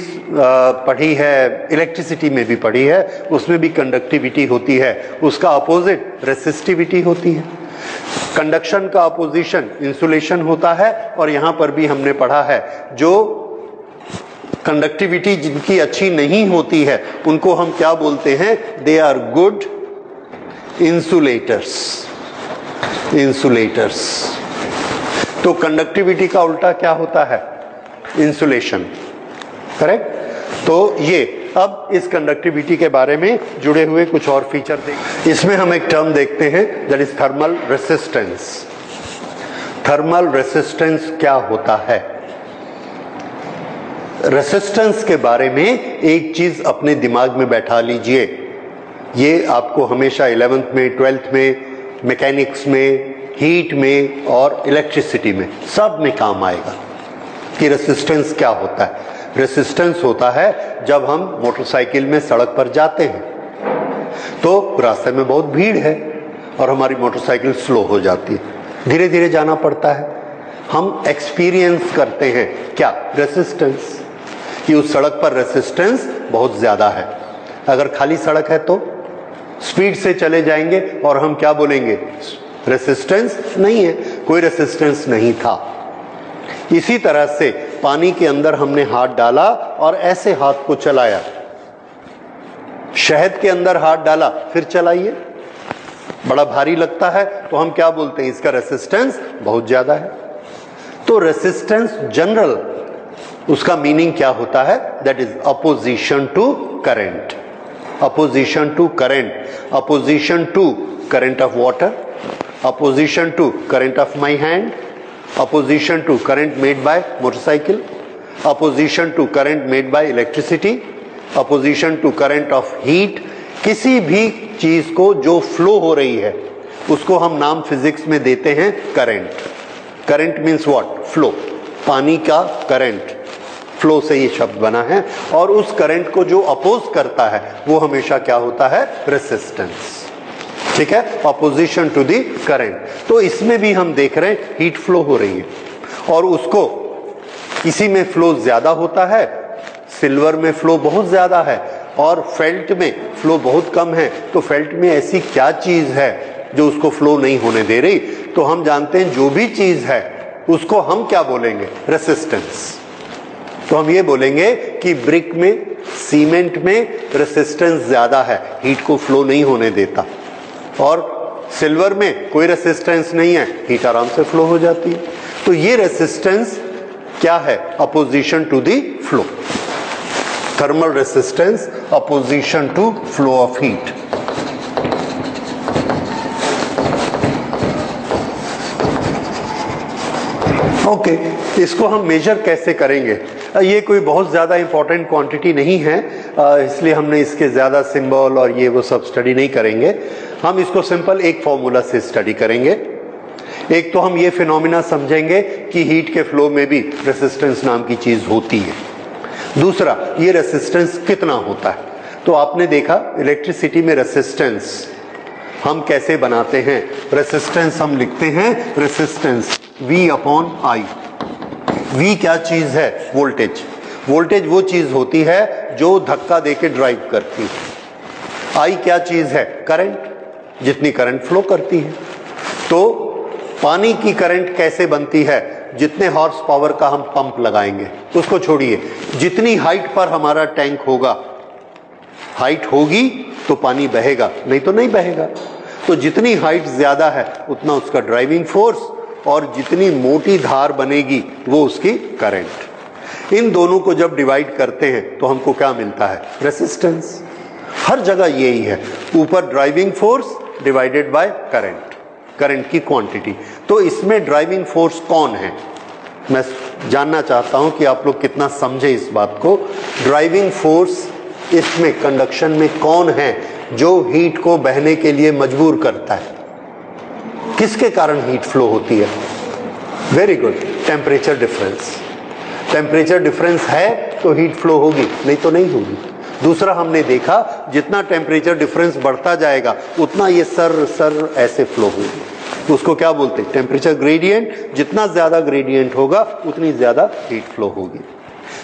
पढ़ी है, इलेक्ट्रिसिटी में भी पढ़ी है, उसमें भी कंडक्टिविटी होती है, उसका अपोजिट रेसिस्टिविटी होती है। कंडक्शन का अपोजिशन इंसुलेशन होता है, और यहां पर भी हमने पढ़ा है जो कंडक्टिविटी जिनकी अच्छी नहीं होती है उनको हम क्या बोलते हैं, they are good insulators. Insulators. तो कंडक्टिविटी का उल्टा क्या होता है, इंसुलेशन, करेक्ट। तो ये अब इस कंडक्टिविटी के बारे में जुड़े हुए कुछ और फीचर देखें। इसमें हम एक टर्म देखते हैं that is thermal resistance. Thermal resistance क्या होता है? रेसिस्टेंस के बारे में एक चीज अपने दिमाग में बैठा लीजिए, ये आपको हमेशा 11th में, 12th में, मैकेनिक्स में, हीट में और इलेक्ट्रिसिटी में सब में काम आएगा कि रेसिस्टेंस क्या होता है। रेसिस्टेंस होता है जब हम मोटरसाइकिल में सड़क पर जाते हैं तो रास्ते में बहुत भीड़ है और हमारी मोटरसाइकिल स्लो हो जाती है, धीरे धीरे जाना पड़ता है। हम एक्सपीरियंस करते हैं क्या, रेसिस्टेंस, कि उस सड़क पर रेसिस्टेंस बहुत ज्यादा है। अगर खाली सड़क है तो स्पीड से चले जाएंगे और हम क्या बोलेंगे, रेसिस्टेंस नहीं है, कोई रेसिस्टेंस नहीं था। इसी तरह से पानी के अंदर हमने हाथ डाला और ऐसे हाथ को चलाया, शहद के अंदर हाथ डाला फिर चलाइए, बड़ा भारी लगता है तो हम क्या बोलते हैं, इसका रेसिस्टेंस बहुत ज्यादा है। तो रेसिस्टेंस जनरल उसका मीनिंग क्या होता है, that is opposition to current. Opposition to current, opposition to current of water, opposition to current of my hand, opposition to current made by motorcycle, opposition to current made by electricity, opposition to current of heat। किसी भी चीज को जो flow हो रही है उसको हम नाम फिजिक्स में देते हैं current. Current means what, flow, पानी का करंट, फ्लो से ये शब्द बना है। और उस करंट को जो अपोज करता है वो हमेशा क्या होता है, रेसिस्टेंस, ठीक है, अपोजिशन टू दी करंट। तो इसमें भी हम देख रहे हैं हीट फ्लो हो रही है और उसको किसी में फ्लो ज्यादा होता है, सिल्वर में फ्लो बहुत ज्यादा है और फेल्ट में फ्लो बहुत कम है। तो फेल्ट में ऐसी क्या चीज है जो उसको फ्लो नहीं होने दे रही? तो हम जानते हैं जो भी चीज है उसको हम क्या बोलेंगे, रेसिस्टेंस। तो हम ये बोलेंगे कि ब्रिक में, सीमेंट में रेसिस्टेंस ज्यादा है, हीट को फ्लो नहीं होने देता, और सिल्वर में कोई रेसिस्टेंस नहीं है, हीट आराम से फ्लो हो जाती है। तो ये रेसिस्टेंस क्या है, opposition to the flow. Thermal resistance, opposition to flow of heat. Okay, इसको हम मेजर कैसे करेंगे? ये कोई बहुत ज्यादा इंपॉर्टेंट क्वांटिटी नहीं है, इसलिए हमने इसके ज्यादा सिंबल और ये वो सब स्टडी नहीं करेंगे। हम इसको सिंपल एक फॉर्मूला से स्टडी करेंगे। एक तो हम ये फिनोमिना समझेंगे कि हीट के फ्लो में भी रेसिस्टेंस नाम की चीज होती है। दूसरा, ये रेसिस्टेंस कितना होता है? तो आपने देखा इलेक्ट्रिसिटी में रेसिस्टेंस हम कैसे बनाते हैं, रेसिस्टेंस हम लिखते हैं resistance V upon I। V क्या चीज है, वोल्टेज। वोल्टेज वो चीज होती है जो धक्का देके ड्राइव करती है। I क्या चीज है, करंट, जितनी करंट फ्लो करती है। तो पानी की करंट कैसे बनती है, जितने हॉर्स पावर का हम पंप लगाएंगे, उसको छोड़िए, जितनी हाइट पर हमारा टैंक होगा, हाइट होगी तो पानी बहेगा, नहीं तो नहीं बहेगा। तो जितनी हाइट ज्यादा है उतना उसका ड्राइविंग फोर्स, और जितनी मोटी धार बनेगी वो उसकी करंट। इन दोनों को जब डिवाइड करते हैं तो हमको क्या मिलता है, रेसिस्टेंस। हर जगह यही है, ऊपर driving force divided by current, current की क्वांटिटी। तो इसमें ड्राइविंग फोर्स कौन है, मैं जानना चाहता हूं कि आप लोग कितना समझे इस बात को। ड्राइविंग फोर्स इसमें कंडक्शन में कौन है जो हीट को बहने के लिए मजबूर करता है? किसके कारण हीट फ्लो होती है? Very good, temperature difference. Temperature difference है तो हीट फ्लो होगी, नहीं तो नहीं होगी। दूसरा हमने देखा जितना टेम्परेचर डिफरेंस बढ़ता जाएगा उतना ये सर ऐसे फ्लो होगी, उसको क्या बोलते हैं, टेम्परेचर ग्रेडियंट। जितना ज्यादा ग्रेडियंट होगा उतनी ज्यादा हीट फ्लो होगी।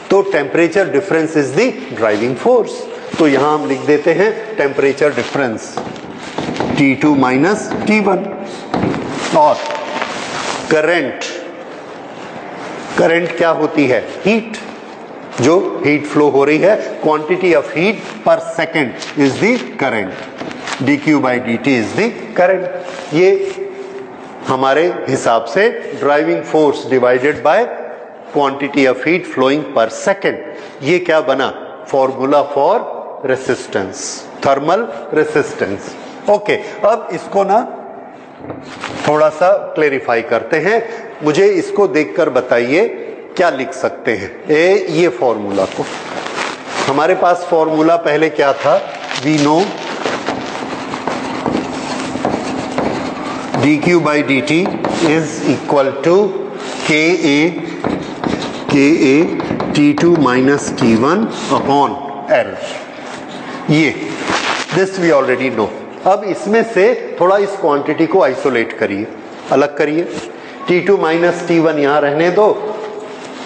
तो temperature difference is the driving force. तो यहां हम लिख देते हैं temperature difference T2 minus T1। और करंट क्या होती है, हीट, जो हीट फ्लो हो रही है, क्वांटिटी ऑफ हीट पर second is the current, dq by dt is the current. ये हमारे हिसाब से driving force divided by quantity of heat flowing पर सेकेंड, ये क्या बना, formula for resistance, thermal resistance. Okay, अब इसको ना थोड़ा सा क्लेरिफाई करते हैं। मुझे इसको देखकर बताइए क्या लिख सकते हैं। ये फॉर्मूला को, हमारे पास फॉर्मूला पहले क्या था, we know dq by dt is equal to ka T2 minus T1 upon L। ये दिस वी ऑलरेडी नो। अब इसमें से थोड़ा इस क्वांटिटी को आइसोलेट करिए, अलग करिए। T2 माइनस T1 यहां रहने दो,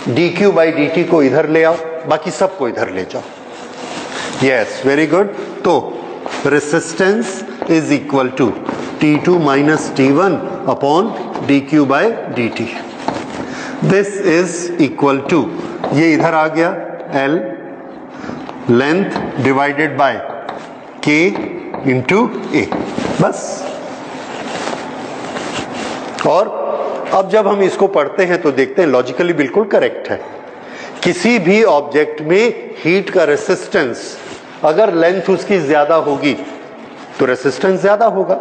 dq by dt को इधर ले आओ, बाकी सबको इधर ले जाओ। Yes, very good. तो resistance is equal to T2 minus T1 upon dq by dt। This is equal to, ये इधर आ गया L, length divided by K into A, बस। और अब जब हम इसको पढ़ते हैं तो देखते हैं लॉजिकली बिल्कुल करेक्ट है। किसी भी ऑब्जेक्ट में हीट का रेसिस्टेंस अगर लेंथ उसकी ज्यादा होगी तो रेसिस्टेंस ज्यादा होगा,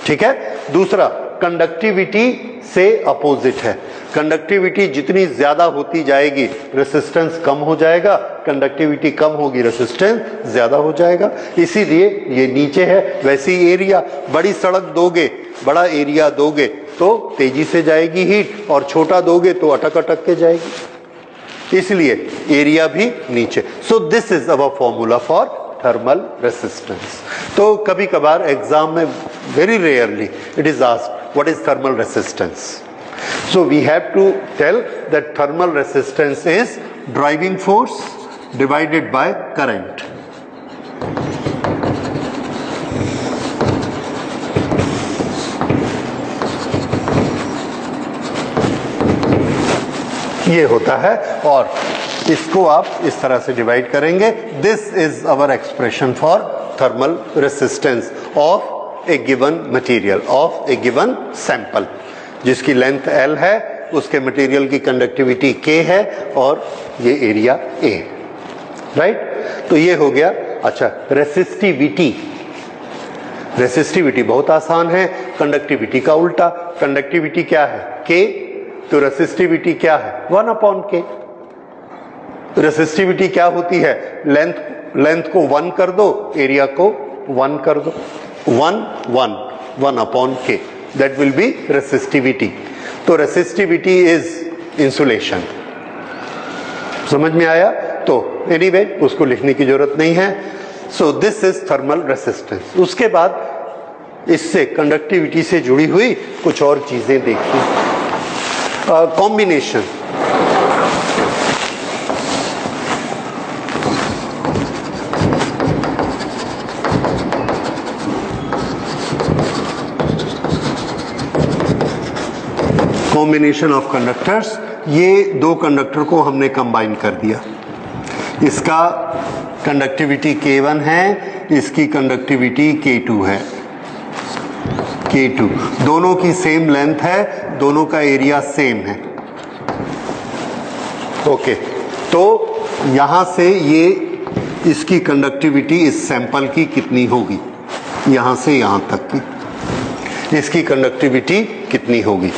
ठीक है। दूसरा, कंडक्टिविटी से अपोजिट है, कंडक्टिविटी जितनी ज्यादा होती जाएगी रेसिस्टेंस कम हो जाएगा, कंडक्टिविटी कम होगी रेसिस्टेंस ज्यादा हो जाएगा। इसीलिए ये नीचे है। वैसी एरिया, बड़ी सड़क दोगे, बड़ा एरिया दोगे तो तेजी से जाएगी हीट, और छोटा दोगे तो अटक अटक के जाएगी, इसलिए एरिया भी नीचे। सो this is our formula for thermal resistance. तो कभी कभार एग्जाम में, very rarely it is asked what is thermal resistance. So we have to tell that thermal resistance is driving force divided by current. ये होता है, और इसको आप इस तरह से डिवाइड करेंगे। This is our expression for thermal resistance of a given material, of a given sample, जिसकी लेंथ L है, उसके मटेरियल की कंडक्टिविटी K है, और ये एरिया A, राइट। तो ये हो गया। अच्छा, रेसिस्टिविटी, रेसिस्टिविटी बहुत आसान है, कंडक्टिविटी का उल्टा। कंडक्टिविटी क्या है, K, तो रेसिस्टिविटी क्या है, 1 अपॉन K। रेसिस्टिविटी क्या होती है, लेंथ को 1 कर दो, एरिया को 1 कर दो, 1 upon K, that will be resistivity. तो resistivity is insulation, समझ में आया। तो anyway उसको लिखने की जरूरत नहीं है। So this is thermal resistance। उसके बाद इससे कंडक्टिविटी से जुड़ी हुई कुछ और चीजें देखिए। Combination, combination of conductors. ये दो कंडक्टर को हमने कंबाइन कर दिया, इसका कंडक्टिविटी K1 है, इसकी कंडक्टिविटी K2 है, K2, दोनों की सेम लेंथ है, दोनों का एरिया सेम है। ओके, तो यहां से ये इसकी कंडक्टिविटी इस सैंपल की कितनी होगी, यहां से यहां तक की इसकी कंडक्टिविटी कितनी होगी।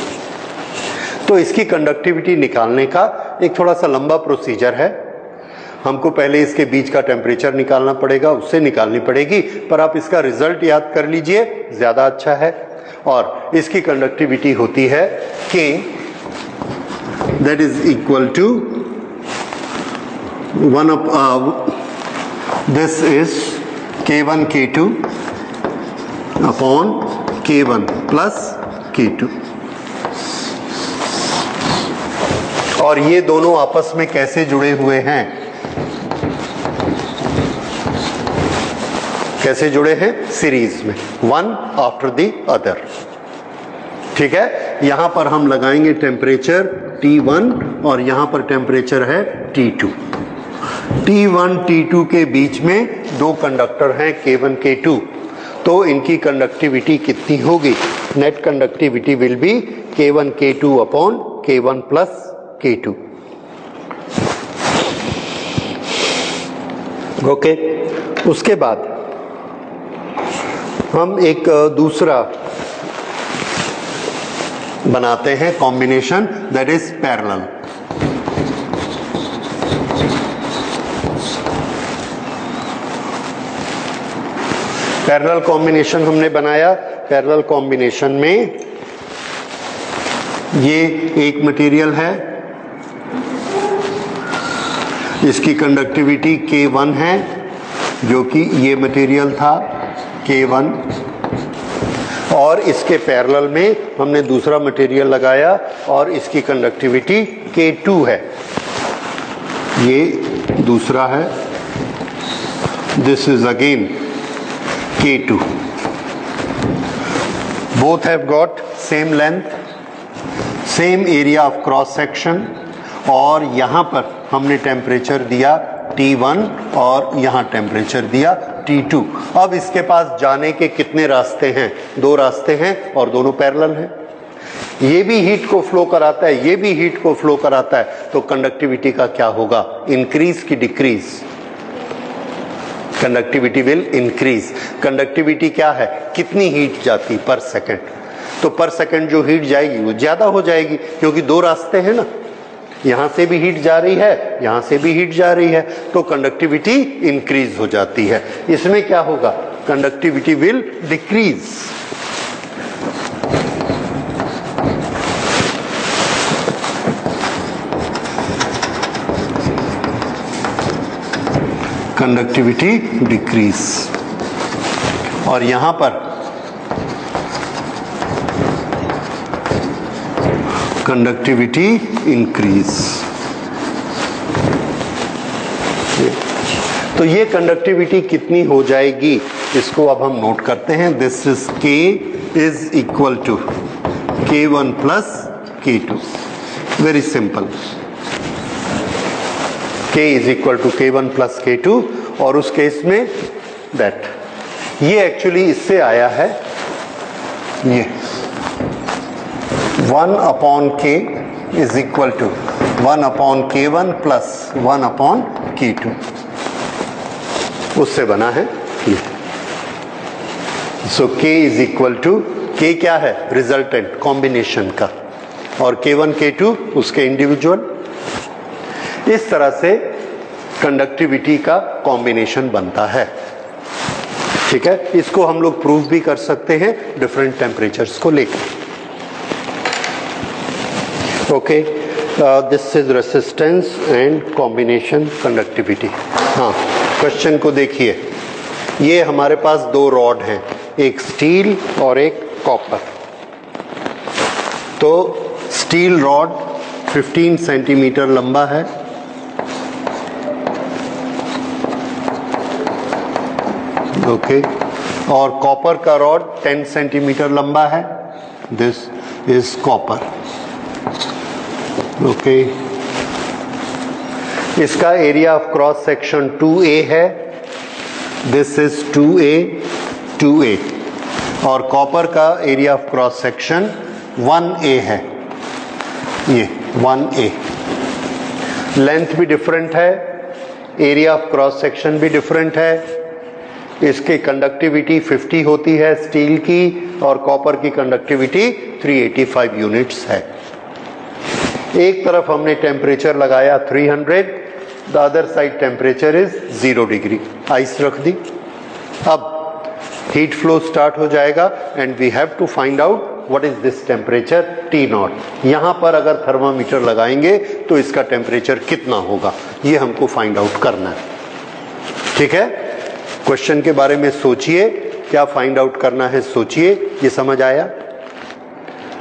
तो इसकी कंडक्टिविटी निकालने का एक थोड़ा सा लंबा प्रोसीजर है। हमको पहले इसके बीच का टेम्परेचर निकालना पड़ेगा, उससे निकालनी पड़ेगी, पर आप इसका रिजल्ट याद कर लीजिए, ज्यादा अच्छा है। और इसकी कंडक्टिविटी होती है K, that is equal to this is K1 K2 upon K1 plus K2, और ये दोनों आपस में कैसे जुड़े हुए हैं, कैसे जुड़े हैं, सीरीज में, वन आफ्टर द अदर। ठीक है, यहां पर हम लगाएंगे टेम्परेचर T1 और यहां पर टेम्परेचर है T2। T1 T2 के बीच में दो कंडक्टर हैं K1 K2, तो इनकी कंडक्टिविटी कितनी होगी? Net conductivity will be K1 K2 upon K1 plus K2। Okay, उसके बाद हम एक दूसरा बनाते हैं combination, that is parallel. Parallel combination हमने बनाया। पैरेलल कॉम्बिनेशन में ये एक मटेरियल है, इसकी कंडक्टिविटी K1 है, जो कि ये मटेरियल था K1, और इसके पैरेलल में हमने दूसरा मटेरियल लगाया और इसकी कंडक्टिविटी K2 है। ये दूसरा है, this is again K2। Both have got same length, same area of cross section, और यहां पर हमने टेम्परेचर दिया T1 और यहां टेम्परेचर दिया T2। अब इसके पास जाने के कितने रास्ते हैं? दो रास्ते हैं और दोनों पैरेलल हैं। ये भी हीट को फ्लो कराता है, ये भी हीट को फ्लो कराता है, तो कंडक्टिविटी का क्या होगा? इंक्रीज की decrease? Conductivity will increase. Conductivity क्या है? कितनी हीट जाती पर सेकंड? तो पर सेकंड जो हीट जाएगी वो ज्यादा हो जाएगी, क्योंकि दो रास्ते हैं ना, यहां से भी हीट जा रही है, यहां से भी हीट जा रही है, तो कंडक्टिविटी इंक्रीज हो जाती है। इसमें क्या होगा? Conductivity will decrease. Conductivity decrease, और यहां पर कंडक्टिविटी इंक्रीज। तो ये कंडक्टिविटी कितनी हो जाएगी, इसको अब हम नोट करते हैं। This is K is equal to K1 plus K2। Very simple, K is equal to K1 plus K2, और उस केस में दैट, ये एक्चुअली इससे आया है, ये 1 upon K is equal to 1 upon K1 plus 1 upon K2, उससे बना है ये। So K is equal to, K क्या है? रिजल्टेंट कॉम्बिनेशन का, और K1 K2 उसके इंडिविजुअल। इस तरह से कंडक्टिविटी का कॉम्बिनेशन बनता है। ठीक है, इसको हम लोग प्रूव भी कर सकते हैं डिफरेंट टेम्परेचर्स को लेकर। Okay, this is resistance and combination conductivity. हाँ, क्वेश्चन को देखिए, ये हमारे पास दो रॉड हैं, एक स्टील और एक कॉपर। तो स्टील रॉड 15 सेंटीमीटर लंबा है, ओके, और कॉपर का रॉड 10 सेंटीमीटर लंबा है। This is copper, okay. इसका area of cross section 2A है, दिस इज 2A, और कॉपर का area of cross section 1A है, ये 1A। लेंथ भी डिफरेंट है, एरिया ऑफ क्रॉस सेक्शन भी डिफरेंट है। इसकी कंडक्टिविटी 50 होती है स्टील की, और कॉपर की कंडक्टिविटी 385 यूनिट्स है। एक तरफ हमने टेम्परेचर लगाया 300, the other side temperature is 0 degree, ice रख दी। अब हीट फ्लो स्टार्ट हो जाएगा, and we have to find out what is this temperature T naught. यहां पर अगर थर्मामीटर लगाएंगे तो इसका टेम्परेचर कितना होगा ये हमको फाइंड आउट करना है। ठीक है, क्वेश्चन के बारे में सोचिए, क्या फाइंड आउट करना है सोचिए। ये समझ आया?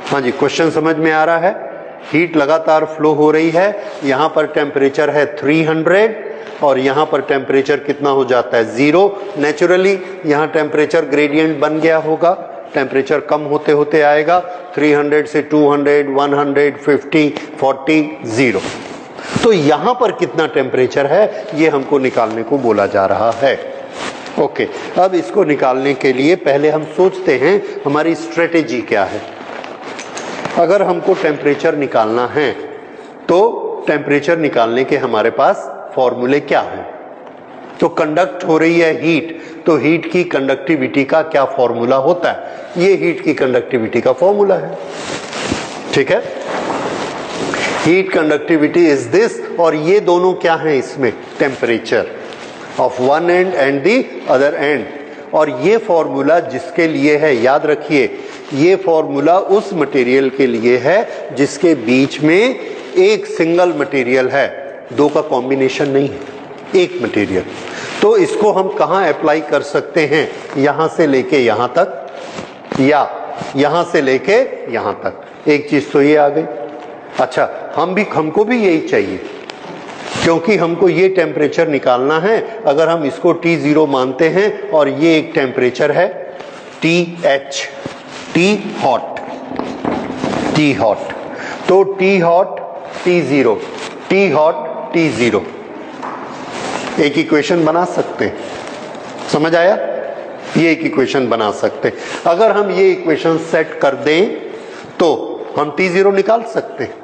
हाँ जी, क्वेश्चन समझ में आ रहा है। हीट लगातार फ्लो हो रही है, यहां पर टेम्परेचर है 300 और यहां पर टेम्परेचर कितना हो जाता है 0। नेचुरली यहां टेम्परेचर ग्रेडियंट बन गया होगा, टेम्परेचर कम होते होते आएगा 300 से 200, 150, 40, 0। तो यहां पर कितना टेम्परेचर है ये हमको निकालने को बोला जा रहा है। ओके, अब इसको निकालने के लिए पहले हम सोचते हैं हमारी स्ट्रेटेजी क्या है। अगर हमको टेम्परेचर निकालना है तो टेम्परेचर निकालने के हमारे पास फॉर्मूले क्या हैं। तो कंडक्ट हो रही है हीट, तो हीट की कंडक्टिविटी का क्या फॉर्मूला होता है, ये हीट की कंडक्टिविटी का फॉर्मूला है। ठीक है, हीट कंडक्टिविटी इज दिस, और ये दोनों क्या हैं इसमें, temperature of one and and the other and. और ये फॉर्मूला जिसके लिए है, याद रखिए, ये फॉर्मूला उस मटेरियल के लिए है जिसके बीच में एक सिंगल मटेरियल है, दो का कॉम्बिनेशन नहीं है, एक मटेरियल। तो इसको हम कहाँ अप्लाई कर सकते हैं, यहां से लेके यहां तक या यहां से लेके यहां तक। एक चीज तो ये आ गई। अच्छा, हमको भी यही चाहिए, क्योंकि हमको ये टेम्परेचर निकालना है। अगर हम इसको T0 मानते हैं और ये एक टेम्परेचर है TH, T hot, T hot, तो T hot T0, T hot T0, एक इक्वेशन बना सकते हैं। समझ आया? ये एक इक्वेशन बना सकते हैं। अगर हम ये इक्वेशन सेट कर दें तो हम T0 निकाल सकते हैं।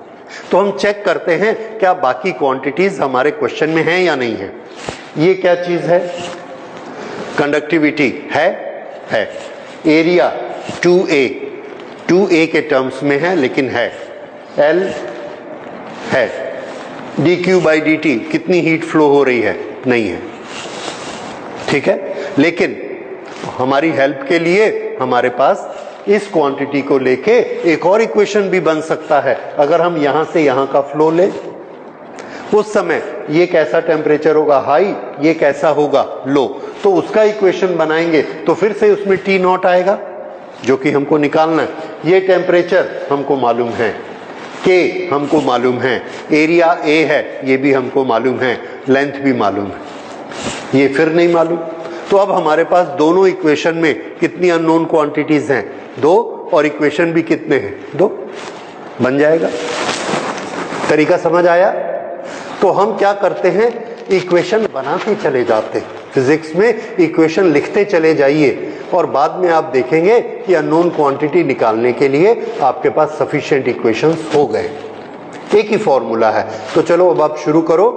तो हम चेक करते हैं क्या बाकी क्वांटिटीज हमारे क्वेश्चन में हैं या नहीं है। ये क्या चीज है, कंडक्टिविटी है। एरिया 2A के टर्म्स में है लेकिन है, L है, dQ/dt कितनी हीट फ्लो हो रही है, नहीं है। ठीक है, लेकिन हमारी हेल्प के लिए हमारे पास इस क्वांटिटी को लेके एक और इक्वेशन भी बन सकता है। अगर हम यहां से यहां का फ्लो लें, उस समय ये कैसा टेम्परेचर होगा, हाई, ये कैसा होगा, लो, तो उसका इक्वेशन बनाएंगे तो फिर से उसमें T नॉट आएगा जो कि हमको निकालना है। ये टेम्परेचर हमको मालूम है, K हमको मालूम है, एरिया A है ये भी हमको मालूम है, लेंथ भी मालूम है, ये फिर नहीं मालूम। तो अब हमारे पास दोनों इक्वेशन में कितनी अननोन क्वांटिटीज हैं, 2, और इक्वेशन भी कितने हैं, 2, बन जाएगा। तरीका समझ आया? तो हम क्या करते हैं, इक्वेशन बनाते चले जाते हैं। फिजिक्स में इक्वेशन लिखते चले जाइए और बाद में आप देखेंगे कि अननोन क्वांटिटी निकालने के लिए आपके पास सफिशिएंट इक्वेशंस हो गए। एक ही फॉर्मूला है। तो चलो अब आप शुरू करो।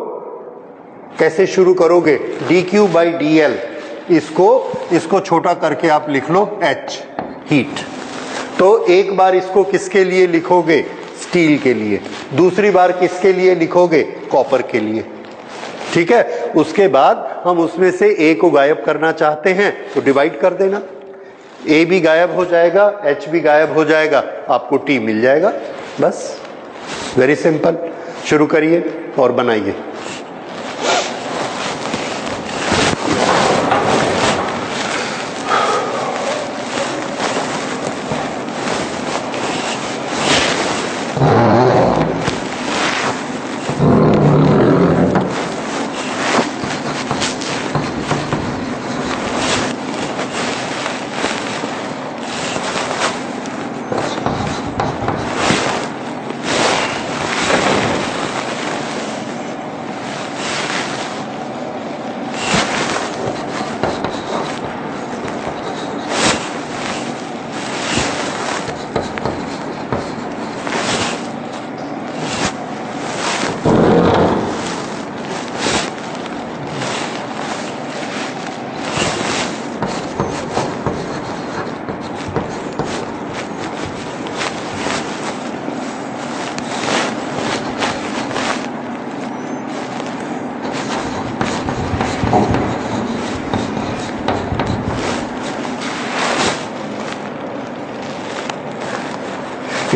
कैसे शुरू करोगे, dQ/dL, इसको छोटा करके आप लिख लो H, हीट। तो एक बार इसको किसके लिए लिखोगे, स्टील के लिए। दूसरी बार किसके लिए लिखोगे, कॉपर के लिए। ठीक है, उसके बाद हम उसमें से A को गायब करना चाहते हैं तो डिवाइड कर देना, A भी गायब हो जाएगा, H भी गायब हो जाएगा, आपको T मिल जाएगा। बस, वेरी सिंपल। शुरू करिए और बनाइए।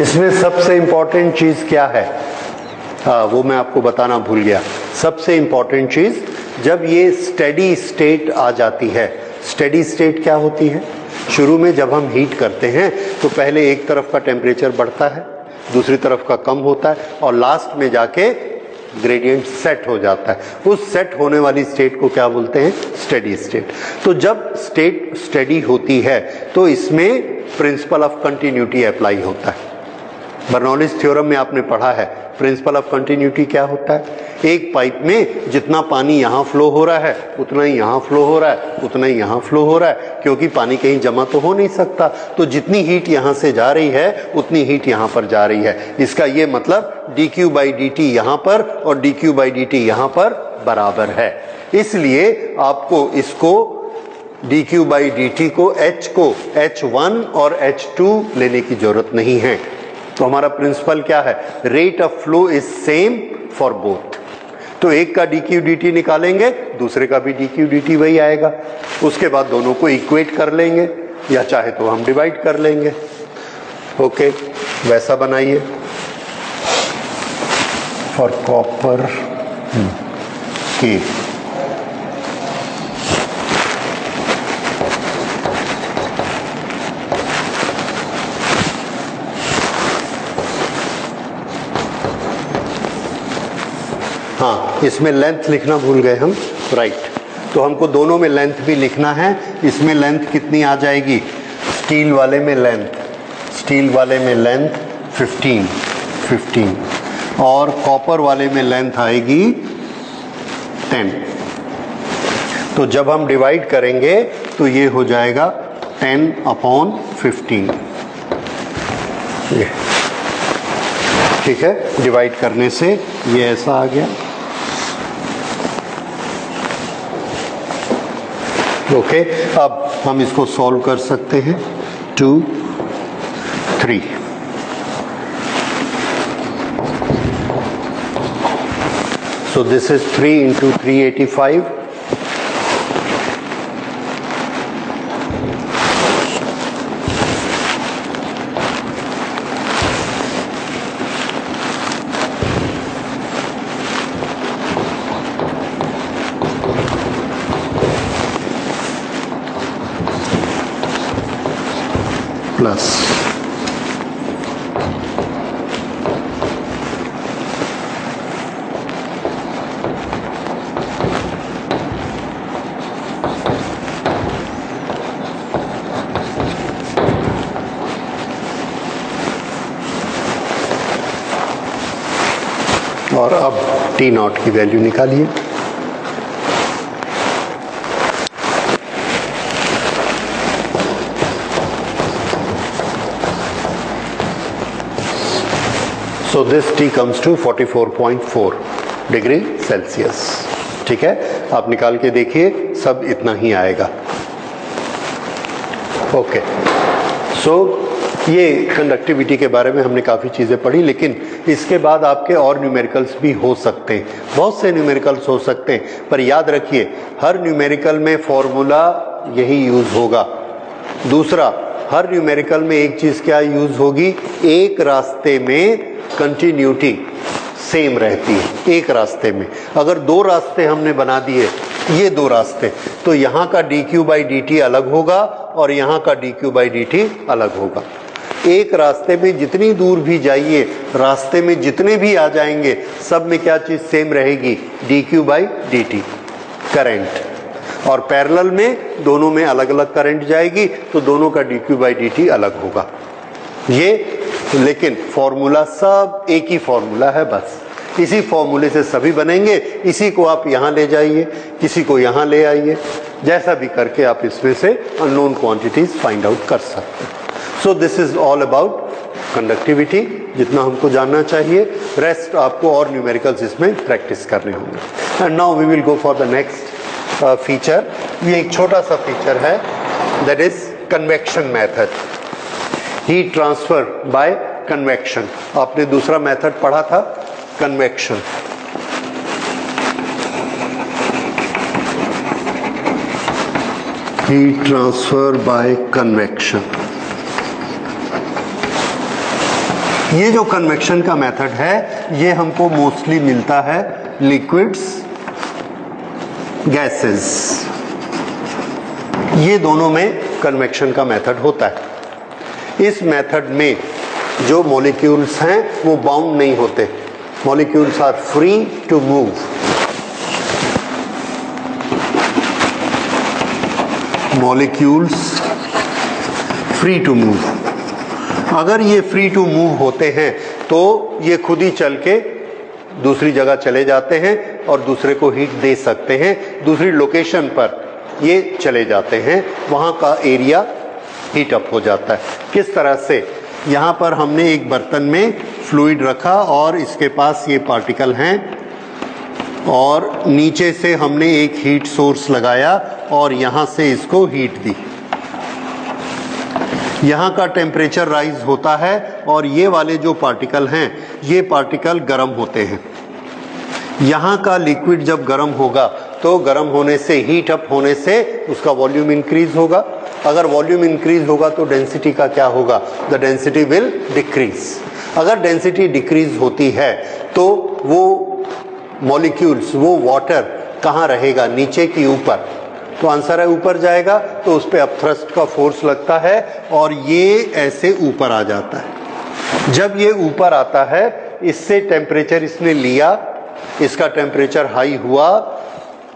इसमें सबसे इंपॉर्टेंट चीज क्या है? वो मैं आपको बताना भूल गया। सबसे इंपॉर्टेंट चीज, जब ये स्टेडी स्टेट आ जाती है, स्टेडी स्टेट क्या होती है? शुरू में जब हम हीट करते हैं तो पहले एक तरफ का टेम्परेचर बढ़ता है, दूसरी तरफ का कम होता है, और लास्ट में जाके ग्रेडियंट सेट हो जाता है। उस सेट होने वाली स्टेट को क्या बोलते हैं? Steady state. तो जब स्टेट स्टेडी होती है तो इसमें प्रिंसिपल ऑफ कंटिन्यूटी अप्लाई होता है। बर्नौलीज थ्योरम में आपने पढ़ा है प्रिंसिपल ऑफ कंटिन्यूटी क्या होता है? एक पाइप में जितना पानी यहाँ फ्लो हो रहा है उतना ही यहाँ फ्लो हो रहा है, उतना ही यहाँ फ्लो हो रहा है, क्योंकि पानी कहीं जमा तो हो नहीं सकता। तो जितनी हीट यहाँ से जा रही है उतनी हीट यहाँ पर जा रही है। इसका ये मतलब dq बाई dt यहाँ पर और dq बाई dt यहाँ पर बराबर है। इसलिए आपको इसको dq बाई dt को H1 और H2 लेने की जरूरत नहीं है। तो हमारा प्रिंसिपल क्या है? Rate of flow is same for both. तो एक का dq dt निकालेंगे, दूसरे का भी dq dt वही आएगा। उसके बाद दोनों को इक्वेट कर लेंगे, या चाहे तो हम डिवाइड कर लेंगे। ओके, वैसा बनाइए फॉर कॉपर के। हाँ, इसमें लेंथ लिखना भूल गए हम, राइट। तो हमको दोनों में लेंथ भी लिखना है। इसमें लेंथ कितनी आ जाएगी? स्टील वाले में लेंथ 15 और कॉपर वाले में लेंथ आएगी 10। तो जब हम डिवाइड करेंगे तो ये हो जाएगा 10/15। ठीक है, डिवाइड करने से ये ऐसा आ गया। ओके, अब हम इसको सॉल्व कर सकते हैं। 2, 3। So this is 3 into 385. Plus और अब T नॉट की वैल्यू निकालिए। So this T comes to 44.4 degree Celsius. ठीक है, आप निकाल के देखिए, सब इतना ही आएगा। ओके, सो ये कंडक्टिविटी के बारे में हमने काफ़ी चीज़ें पढ़ी, लेकिन इसके बाद आपके और न्यूमेरिकल्स भी हो सकते हैं, बहुत से न्यूमेरिकल्स हो सकते हैं, पर याद रखिए हर न्यूमेरिकल में फॉर्मूला यही यूज़ होगा। दूसरा, हर न्यूमेरिकल में एक चीज़ क्या यूज़ होगी? एक रास्ते में कंटिन्यूटी सेम रहती है। एक रास्ते में अगर दो रास्ते हमने बना दिए, ये दो रास्ते, तो यहाँ का dq बाई dt अलग होगा और यहाँ का dq बाई dt अलग होगा। एक रास्ते में जितनी दूर भी जाइए, रास्ते में जितने भी आ जाएंगे, सब में क्या चीज़ सेम रहेगी? dq by dt, current. और पैरेलल में दोनों में अलग अलग करंट जाएगी, तो दोनों का dq बाई dt अलग होगा। ये लेकिन फॉर्मूला सब एक ही फॉर्मूला है, बस इसी फॉर्मूले से सभी बनेंगे। इसी को आप यहाँ ले जाइए, किसी को यहाँ ले आइए, जैसा भी करके आप इसमें से अननोन क्वांटिटीज फाइंड आउट कर सकते हैं। सो this is all about conductivity, जितना हमको जानना चाहिए। रेस्ट आपको और न्यूमेरिकल्स इसमें प्रैक्टिस करने होंगे। And now we will go for the next feature. ये एक छोटा सा फीचर है, that is convection method, heat transfer by convection. आपने दूसरा मेथड पढ़ा था, convection. Heat transfer by convection. ये जो कन्वेक्शन का मेथड है ये हमको मोस्टली मिलता है लिक्विड्स, गैसेस, ये दोनों में कन्वेक्शन का मेथड होता है। इस मेथड में जो मॉलिक्यूल्स हैं वो बाउंड नहीं होते, molecules are free to move. Molecules free to move. अगर ये फ्री टू मूव होते हैं तो ये खुद ही चल के दूसरी जगह चले जाते हैं और दूसरे को हीट दे सकते हैं, दूसरी लोकेशन पर ये चले जाते हैं, वहाँ का एरिया हीट अप हो जाता है। किस तरह से? यहाँ पर हमने एक बर्तन में फ्लूइड रखा और इसके पास ये पार्टिकल हैं और नीचे से हमने एक हीट सोर्स लगाया और यहाँ से इसको हीट दी। यहाँ का टेम्परेचर राइज होता है और ये वाले जो पार्टिकल हैं ये पार्टिकल गर्म होते हैं। यहाँ का लिक्विड जब गर्म होगा तो गर्म होने से, हीट अप होने से उसका वॉल्यूम इंक्रीज होगा। अगर वॉल्यूम इंक्रीज होगा तो डेंसिटी का क्या होगा? The density will decrease. अगर डेंसिटी डिक्रीज होती है तो वो मॉलिक्यूल्स, वो वाटर कहाँ रहेगा? नीचे की ऊपर। तो आंसर है ऊपर जाएगा, तो उस पर अपथ्रस्ट का फोर्स लगता है और ये ऐसे ऊपर आ जाता है। जब ये ऊपर आता है, इससे टेम्परेचर इसने लिया, इसका टेम्परेचर हाई हुआ,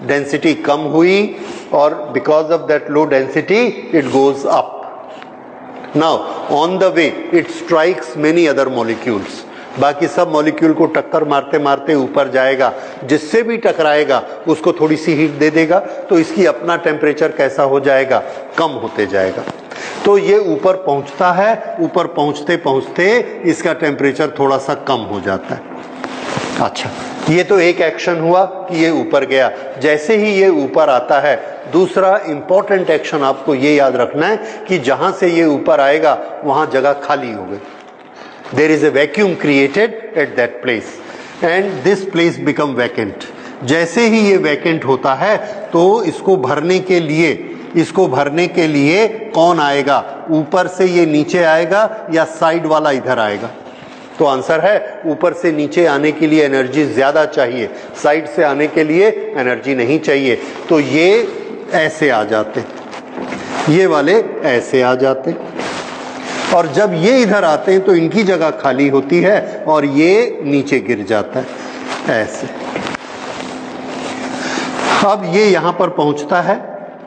डेंसिटी कम हुई और because of that low density it goes up. Now on the way it strikes many other molecules. बाकी सब मॉलिक्यूल को टक्कर मारते मारते ऊपर जाएगा, जिससे भी टकराएगा उसको थोड़ी सी हीट दे देगा, तो इसकी अपना टेम्परेचर कैसा हो जाएगा? कम होते जाएगा। तो ये ऊपर पहुंचता है, ऊपर पहुंचते पहुंचते इसका टेम्परेचर थोड़ा सा कम हो जाता है। अच्छा, ये तो एक एक्शन हुआ कि ये ऊपर गया। जैसे ही ये ऊपर आता है, दूसरा इंपॉर्टेंट एक्शन आपको ये याद रखना है कि जहां से ये ऊपर आएगा वहां जगह खाली हो गई। There is a vacuum created at that place and this place become vacant. जैसे ही ये वैकेंट होता है तो इसको भरने के लिए कौन आएगा? ऊपर से ये नीचे आएगा या साइड वाला इधर आएगा? तो आंसर है ऊपर से नीचे आने के लिए एनर्जी ज्यादा चाहिए, साइड से आने के लिए एनर्जी नहीं चाहिए। तो ये ऐसे आ जाते, ये वाले ऐसे आ जाते और जब ये इधर आते हैं तो इनकी जगह खाली होती है और ये नीचे गिर जाता है ऐसे। अब ये यहाँ पर पहुँचता है,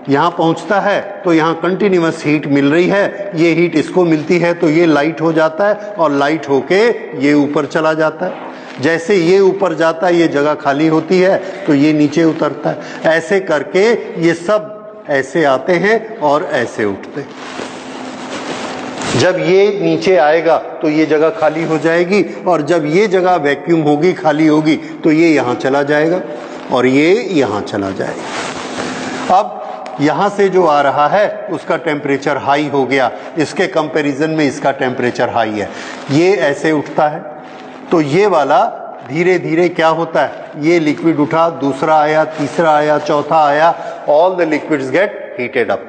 यहाँ पहुँचता है तो यहाँ कंटिन्यूअस हीट मिल रही है, ये हीट इसको मिलती है तो ये लाइट हो जाता है और लाइट होके ये ऊपर चला जाता है। जैसे ये ऊपर जाता है ये जगह खाली होती है तो ये नीचे उतरता है। ऐसे करके ये सब ऐसे आते हैं और ऐसे उठते हैं। जब ये नीचे आएगा तो ये जगह खाली हो जाएगी और जब ये जगह वैक्यूम होगी, खाली होगी, तो ये यहाँ चला जाएगा और ये यहाँ चला जाएगा। अब यहाँ से जो आ रहा है उसका टेम्परेचर हाई हो गया, इसके कंपैरिजन में इसका टेम्परेचर हाई है, ये ऐसे उठता है। तो ये वाला धीरे धीरे क्या होता है? ये लिक्विड उठा, दूसरा आया, तीसरा आया, चौथा आया, all the liquids gate heated up.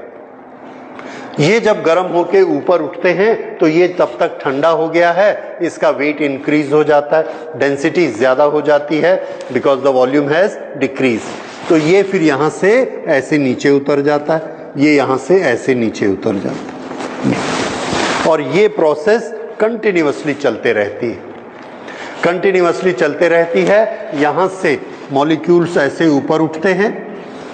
ये जब गर्म होके ऊपर उठते हैं तो ये तब तक ठंडा हो गया है, इसका वेट इंक्रीज हो जाता है, डेंसिटी ज्यादा हो जाती है because the volume has decrease. तो ये फिर यहाँ से ऐसे नीचे उतर जाता है, ये यहाँ से ऐसे नीचे उतर जाता है और ये प्रोसेस कंटिन्यूअसली चलते रहती है, कंटिन्यूअसली चलते रहती है। यहाँ से मॉलिक्यूल्स ऐसे ऊपर उठते हैं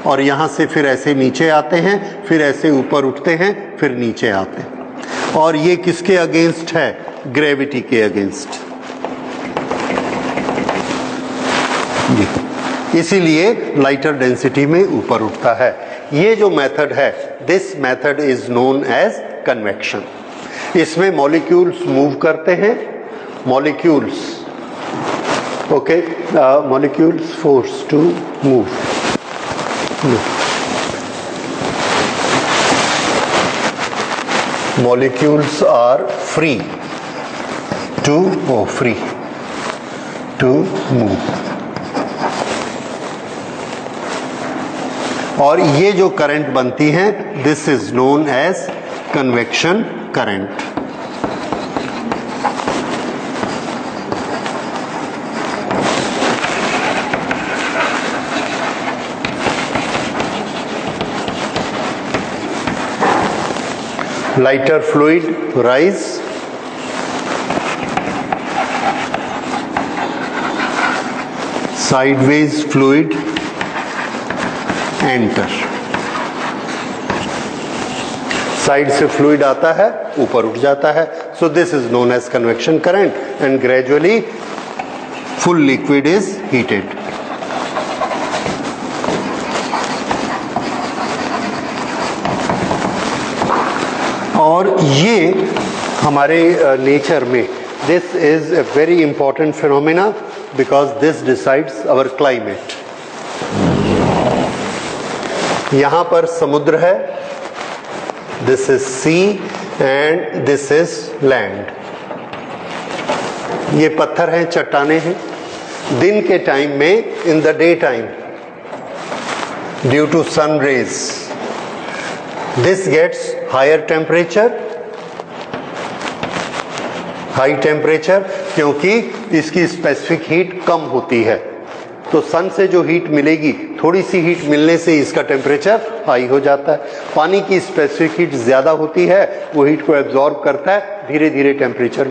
और यहाँ से फिर ऐसे नीचे आते हैं, फिर ऐसे ऊपर उठते हैं, फिर नीचे आते हैं। और ये किसके अगेंस्ट है? ग्रेविटी के अगेंस्ट। इसीलिए लाइटर डेंसिटी में ऊपर उठता है। ये जो मेथड है, this method is known as convection. इसमें मॉलिक्यूल्स मूव करते हैं, molecules molecules force to move. Molecules are free to move। और ये जो करंट बनती है, this is known as convection current. lighter fluid rise, sideways fluid enter. Side से fluid आता है, ऊपर उठ जाता है. So this is known as convection current and gradually full liquid is heated. और ये हमारे नेचर में this is a very important phenomena because this decides our climate. यहां पर समुद्र है, this is sea and this is land. ये पत्थर हैं, चट्टाने हैं. दिन के टाइम में, in the day time, due to sun rays, this gets higher temperature, high temperature, क्योंकि इसकी स्पेसिफिक हीट कम होती है. तो सन से जो हीट मिलेगी, थोड़ी सी हीट मिलने से इसका टेम्परेचर हाई हो जाता है. पानी की स्पेसिफिक हीट ज्यादा होती है, वो हीट को एब्जॉर्ब करता है, धीरे धीरे टेम्परेचर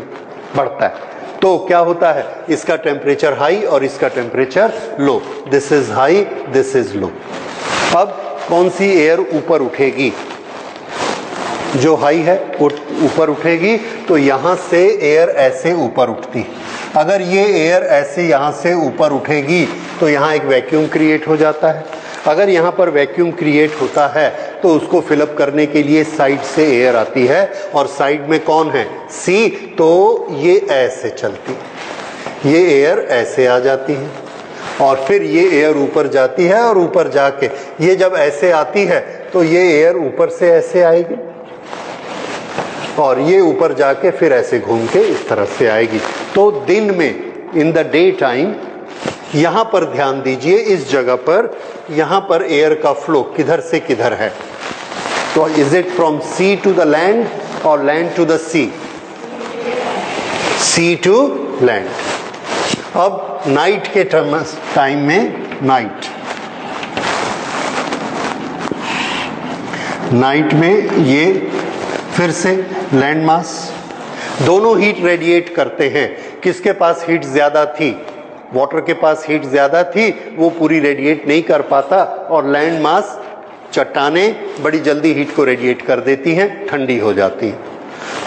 बढ़ता है. तो क्या होता है, इसका टेम्परेचर हाई और इसका temperature low. This is high, this is low. अब कौन सी एयर ऊपर उठेगी? जो हाई है वो ऊपर उठेगी. तो यहां से एयर ऐसे ऊपर उठती. अगर ये एयर ऐसे यहां से ऊपर उठेगी तो यहां एक वैक्यूम क्रिएट हो जाता है. अगर यहां पर वैक्यूम क्रिएट होता है तो उसको फिलअप करने के लिए साइड से एयर आती है, और साइड में कौन है? सी. तो ये ऐसे चलती, ये एयर ऐसे आ जाती है, और फिर ये एयर ऊपर जाती है, और ऊपर जाके ये जब ऐसे आती है तो ये एयर ऊपर से ऐसे आएगी, और ये ऊपर जाके फिर ऐसे घूम के इस तरह से आएगी. तो दिन में, इन द डे टाइम, यहां पर ध्यान दीजिए, इस जगह पर, यहां पर एयर का फ्लो किधर से किधर है. तो is it from sea to the land और land to the sea? Sea to land. अब नाइट के टाइम में, नाइट में ये फिर से लैंड मास, दोनों हीट रेडिएट करते हैं. किसके पास हीट ज्यादा थी? वाटर के पास हीट ज्यादा थी, वो पूरी रेडिएट नहीं कर पाता, और लैंड मास, चट्टाने बड़ी जल्दी हीट को रेडिएट कर देती हैं, ठंडी हो जाती हैं.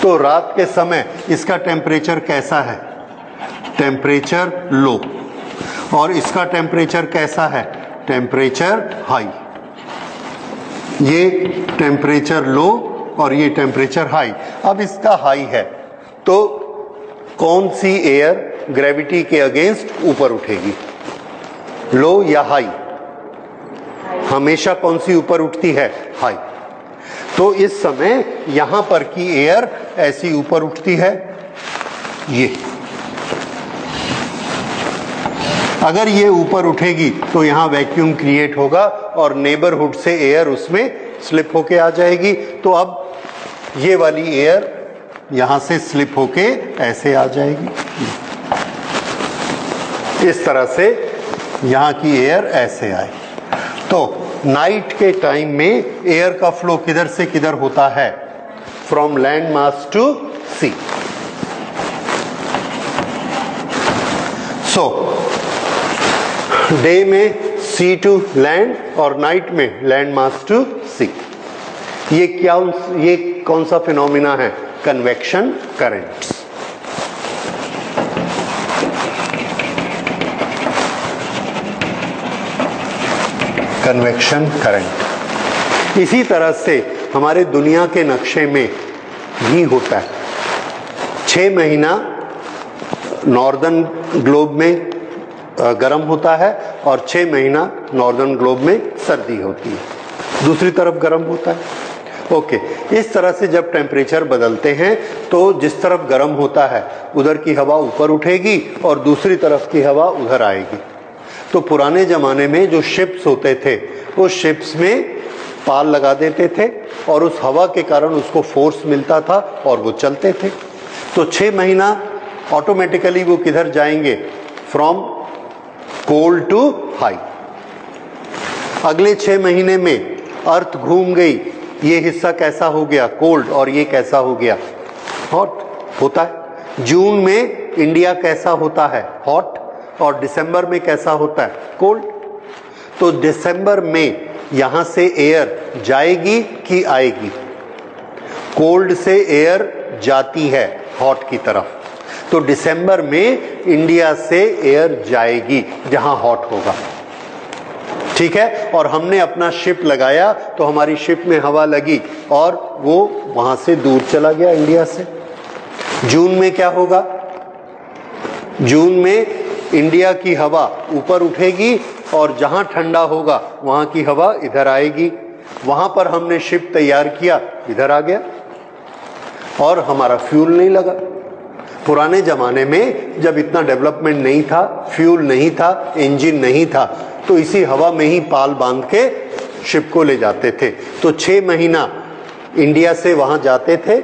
तो रात के समय इसका टेम्परेचर कैसा है? Temperature low. और इसका टेम्परेचर कैसा है? Temperature high. ये टेम्परेचर लो और ये टेम्परेचर हाई. अब इसका हाई है, तो कौन सी एयर ग्रेविटी के अगेंस्ट ऊपर उठेगी? लो या हाई? हमेशा कौन सी ऊपर उठती है? हाई. तो इस समय यहां पर की एयर ऐसी ऊपर उठती है. ये अगर ये ऊपर उठेगी तो यहां वैक्यूम क्रिएट होगा, और नेबरहुड से एयर उसमें स्लिप होके आ जाएगी. तो अब ये वाली एयर यहां से स्लिप होके ऐसे आ जाएगी. इस तरह से यहां की एयर ऐसे आए. तो नाइट के टाइम में एयर का फ्लो किधर से किधर होता है? From land mass to sea. So day में सी टू लैंड और नाइट में लैंड मास टू सी. ये कौन सा फिनोमिना है? Convection currents. Convection current. इसी तरह से हमारे दुनिया के नक्शे में भी होता है. 6 महीना नॉर्दर्न ग्लोब में गर्म होता है, और 6 महीना नॉर्दर्न ग्लोब में सर्दी होती है. दूसरी तरफ गर्म होता है. ओके. इस तरह से जब टेम्परेचर बदलते हैं तो जिस तरफ गर्म होता है उधर की हवा ऊपर उठेगी, और दूसरी तरफ की हवा उधर आएगी. तो पुराने जमाने में जो शिप्स होते थे, उस शिप्स में पाल लगा देते थे, और उस हवा के कारण उसको फोर्स मिलता था, और वो चलते थे. तो 6 महीना ऑटोमेटिकली वो किधर जाएंगे? From cold to high. अगले 6 महीने में अर्थ घूम गई ये हिस्सा कैसा हो गया, कोल्ड, और ये कैसा हो गया, हॉट होता है। जून में इंडिया कैसा होता है, हॉट, और दिसंबर में कैसा होता है, कोल्ड। तो दिसंबर में यहां से एयर जाएगी कि आएगी, कोल्ड से एयर जाती है हॉट की तरफ, तो दिसंबर में इंडिया से एयर जाएगी जहां हॉट होगा, ठीक है। और हमने अपना शिप लगाया तो हमारी शिप में हवा लगी और वो वहां से दूर चला गया इंडिया से। जून में क्या होगा, जून में इंडिया की हवा ऊपर उठेगी और जहां ठंडा होगा वहां की हवा इधर आएगी, वहां पर हमने शिप तैयार किया, इधर आ गया और हमारा फ्यूल नहीं लगा। पुराने जमाने में जब इतना डेवलपमेंट नहीं था, फ्यूल नहीं था, इंजन नहीं था, तो इसी हवा में ही पाल बांध के शिप को ले जाते थे। तो 6 महीना इंडिया से वहां जाते थे,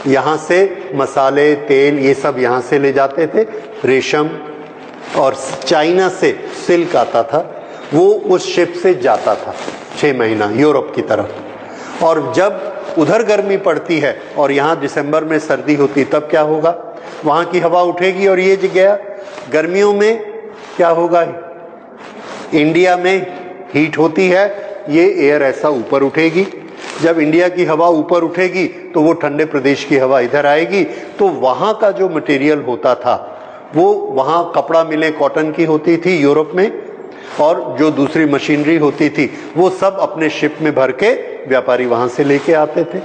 यहां से मसाले, तेल, ये सब यहां से ले जाते थे, रेशम, और चाइना से सिल्क आता था, वो उस शिप से जाता था 6 महीना यूरोप की तरफ। और जब उधर गर्मी पड़ती है और यहाँ दिसंबर में सर्दी होती, तब क्या होगा, वहाँ की हवा उठेगी और ये गया। गर्मियों में क्या होगा, इंडिया में हीट होती है, ये एयर ऐसा ऊपर उठेगी, जब इंडिया की हवा ऊपर उठेगी तो वो ठंडे प्रदेश की हवा इधर आएगी, तो वहाँ का जो मटेरियल होता था वो, वहाँ कपड़ा मिले कॉटन की होती थी यूरोप में, और जो दूसरी मशीनरी होती थी वो सब अपने शिप में भर के व्यापारी वहाँ से लेके आते थे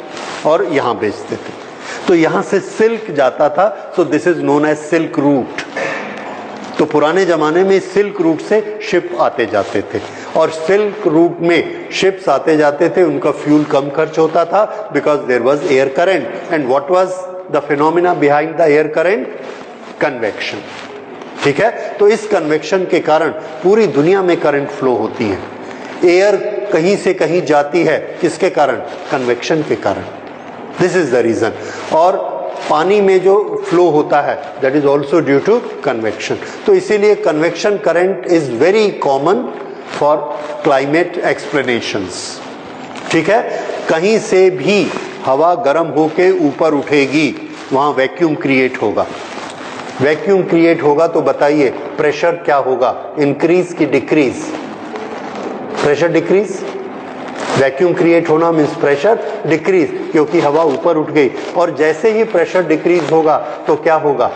और यहाँ बेचते थे। तो यहाँ से सिल्क जाता था, so this is known as silk route. तो पुराने जमाने में सिल्क रूट से शिप आते जाते थे, और सिल्क रूट में शिप्स आते जाते थे, उनका फ्यूल कम खर्च होता था, because there was air current. And what was the phenomena behind the air current, convection, ठीक है। तो इस कन्वेक्शन के कारण पूरी दुनिया में करंट फ्लो होती है, एयर कहीं से कहीं जाती है, किसके कारण, कन्वेक्शन के कारण, दिस इज द रीजन। और पानी में जो फ्लो होता है that is also due to convection. तो इसीलिए convection current is very common for climate explanations, ठीक है। कहीं से भी हवा गर्म होके ऊपर उठेगी, वहां वैक्यूम क्रिएट होगा, वैक्यूम क्रिएट होगा तो बताइए प्रेशर क्या होगा, इंक्रीज की decrease, pressure decrease, vacuum create होना मीन्स प्रेशर डिक्रीज, क्योंकि हवा ऊपर उठ गई। और जैसे ही प्रेशर डिक्रीज होगा तो क्या होगा,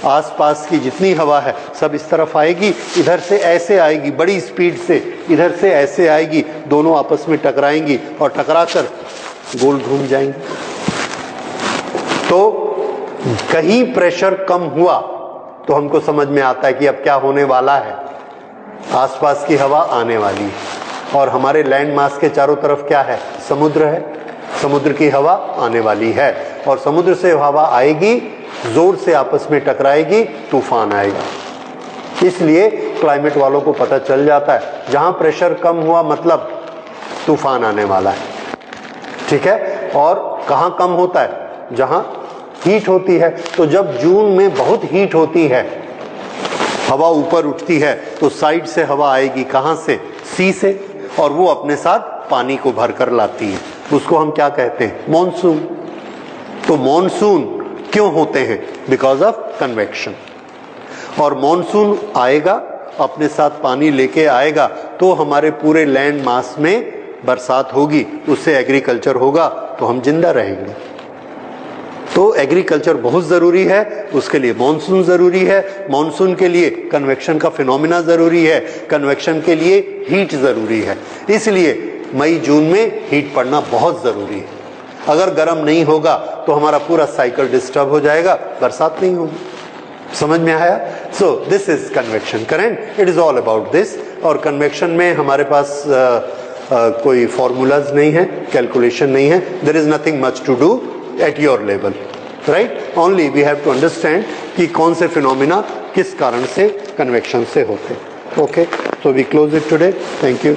आसपास की जितनी हवा है सब इस तरफ आएगी, इधर से ऐसे आएगी बड़ी स्पीड से, इधर से ऐसे आएगी, दोनों आपस में टकराएंगी और टकराकर गोल घूम जाएंगी। तो कहीं प्रेशर कम हुआ तो हमको समझ में आता है कि अब क्या होने वाला है, आसपास की हवा आने वाली है। और हमारे लैंड मास के चारों तरफ क्या है, समुद्र है, समुद्र की हवा आने वाली है, और समुद्र से हवा आएगी, जोर से आपस में टकराएगी, तूफान आएगा। इसलिए क्लाइमेट वालों को पता चल जाता है जहां प्रेशर कम हुआ मतलब तूफान आने वाला है, ठीक है। और कहां कम होता है, जहां हीट होती है। तो जब जून में बहुत हीट होती है, हवा ऊपर उठती है, तो साइड से हवा आएगी, कहां से, सी से, और वो अपने साथ पानी को भर कर लाती है, उसको हम क्या कहते हैं, मॉनसून। तो मॉनसून क्यों होते हैं, बिकॉज ऑफ कन्वेक्शन। और मॉनसून आएगा, अपने साथ पानी लेके आएगा, तो हमारे पूरे लैंड मास में बरसात होगी, उससे एग्रीकल्चर होगा, तो हम जिंदा रहेंगे। तो एग्रीकल्चर बहुत ज़रूरी है, उसके लिए मॉनसून ज़रूरी है, मॉनसून के लिए कन्वेक्शन का फिनोमिना ज़रूरी है, कन्वेक्शन के लिए हीट ज़रूरी है। इसलिए मई जून में हीट पड़ना बहुत ज़रूरी है। अगर गर्म नहीं होगा तो हमारा पूरा साइकिल डिस्टर्ब हो जाएगा, बरसात नहीं होगी। समझ में आया? सो this is convection current, it is all about this. और कन्वेक्शन में हमारे पास कोई फॉर्मूलाज नहीं है, कैलकुलेशन नहीं है, there is nothing much to do at your level, right? Only we have to understand कि कौन से फिनोमिना किस कारण से कन्वेक्शन से होते हैं। Okay, so we close it today. Thank you.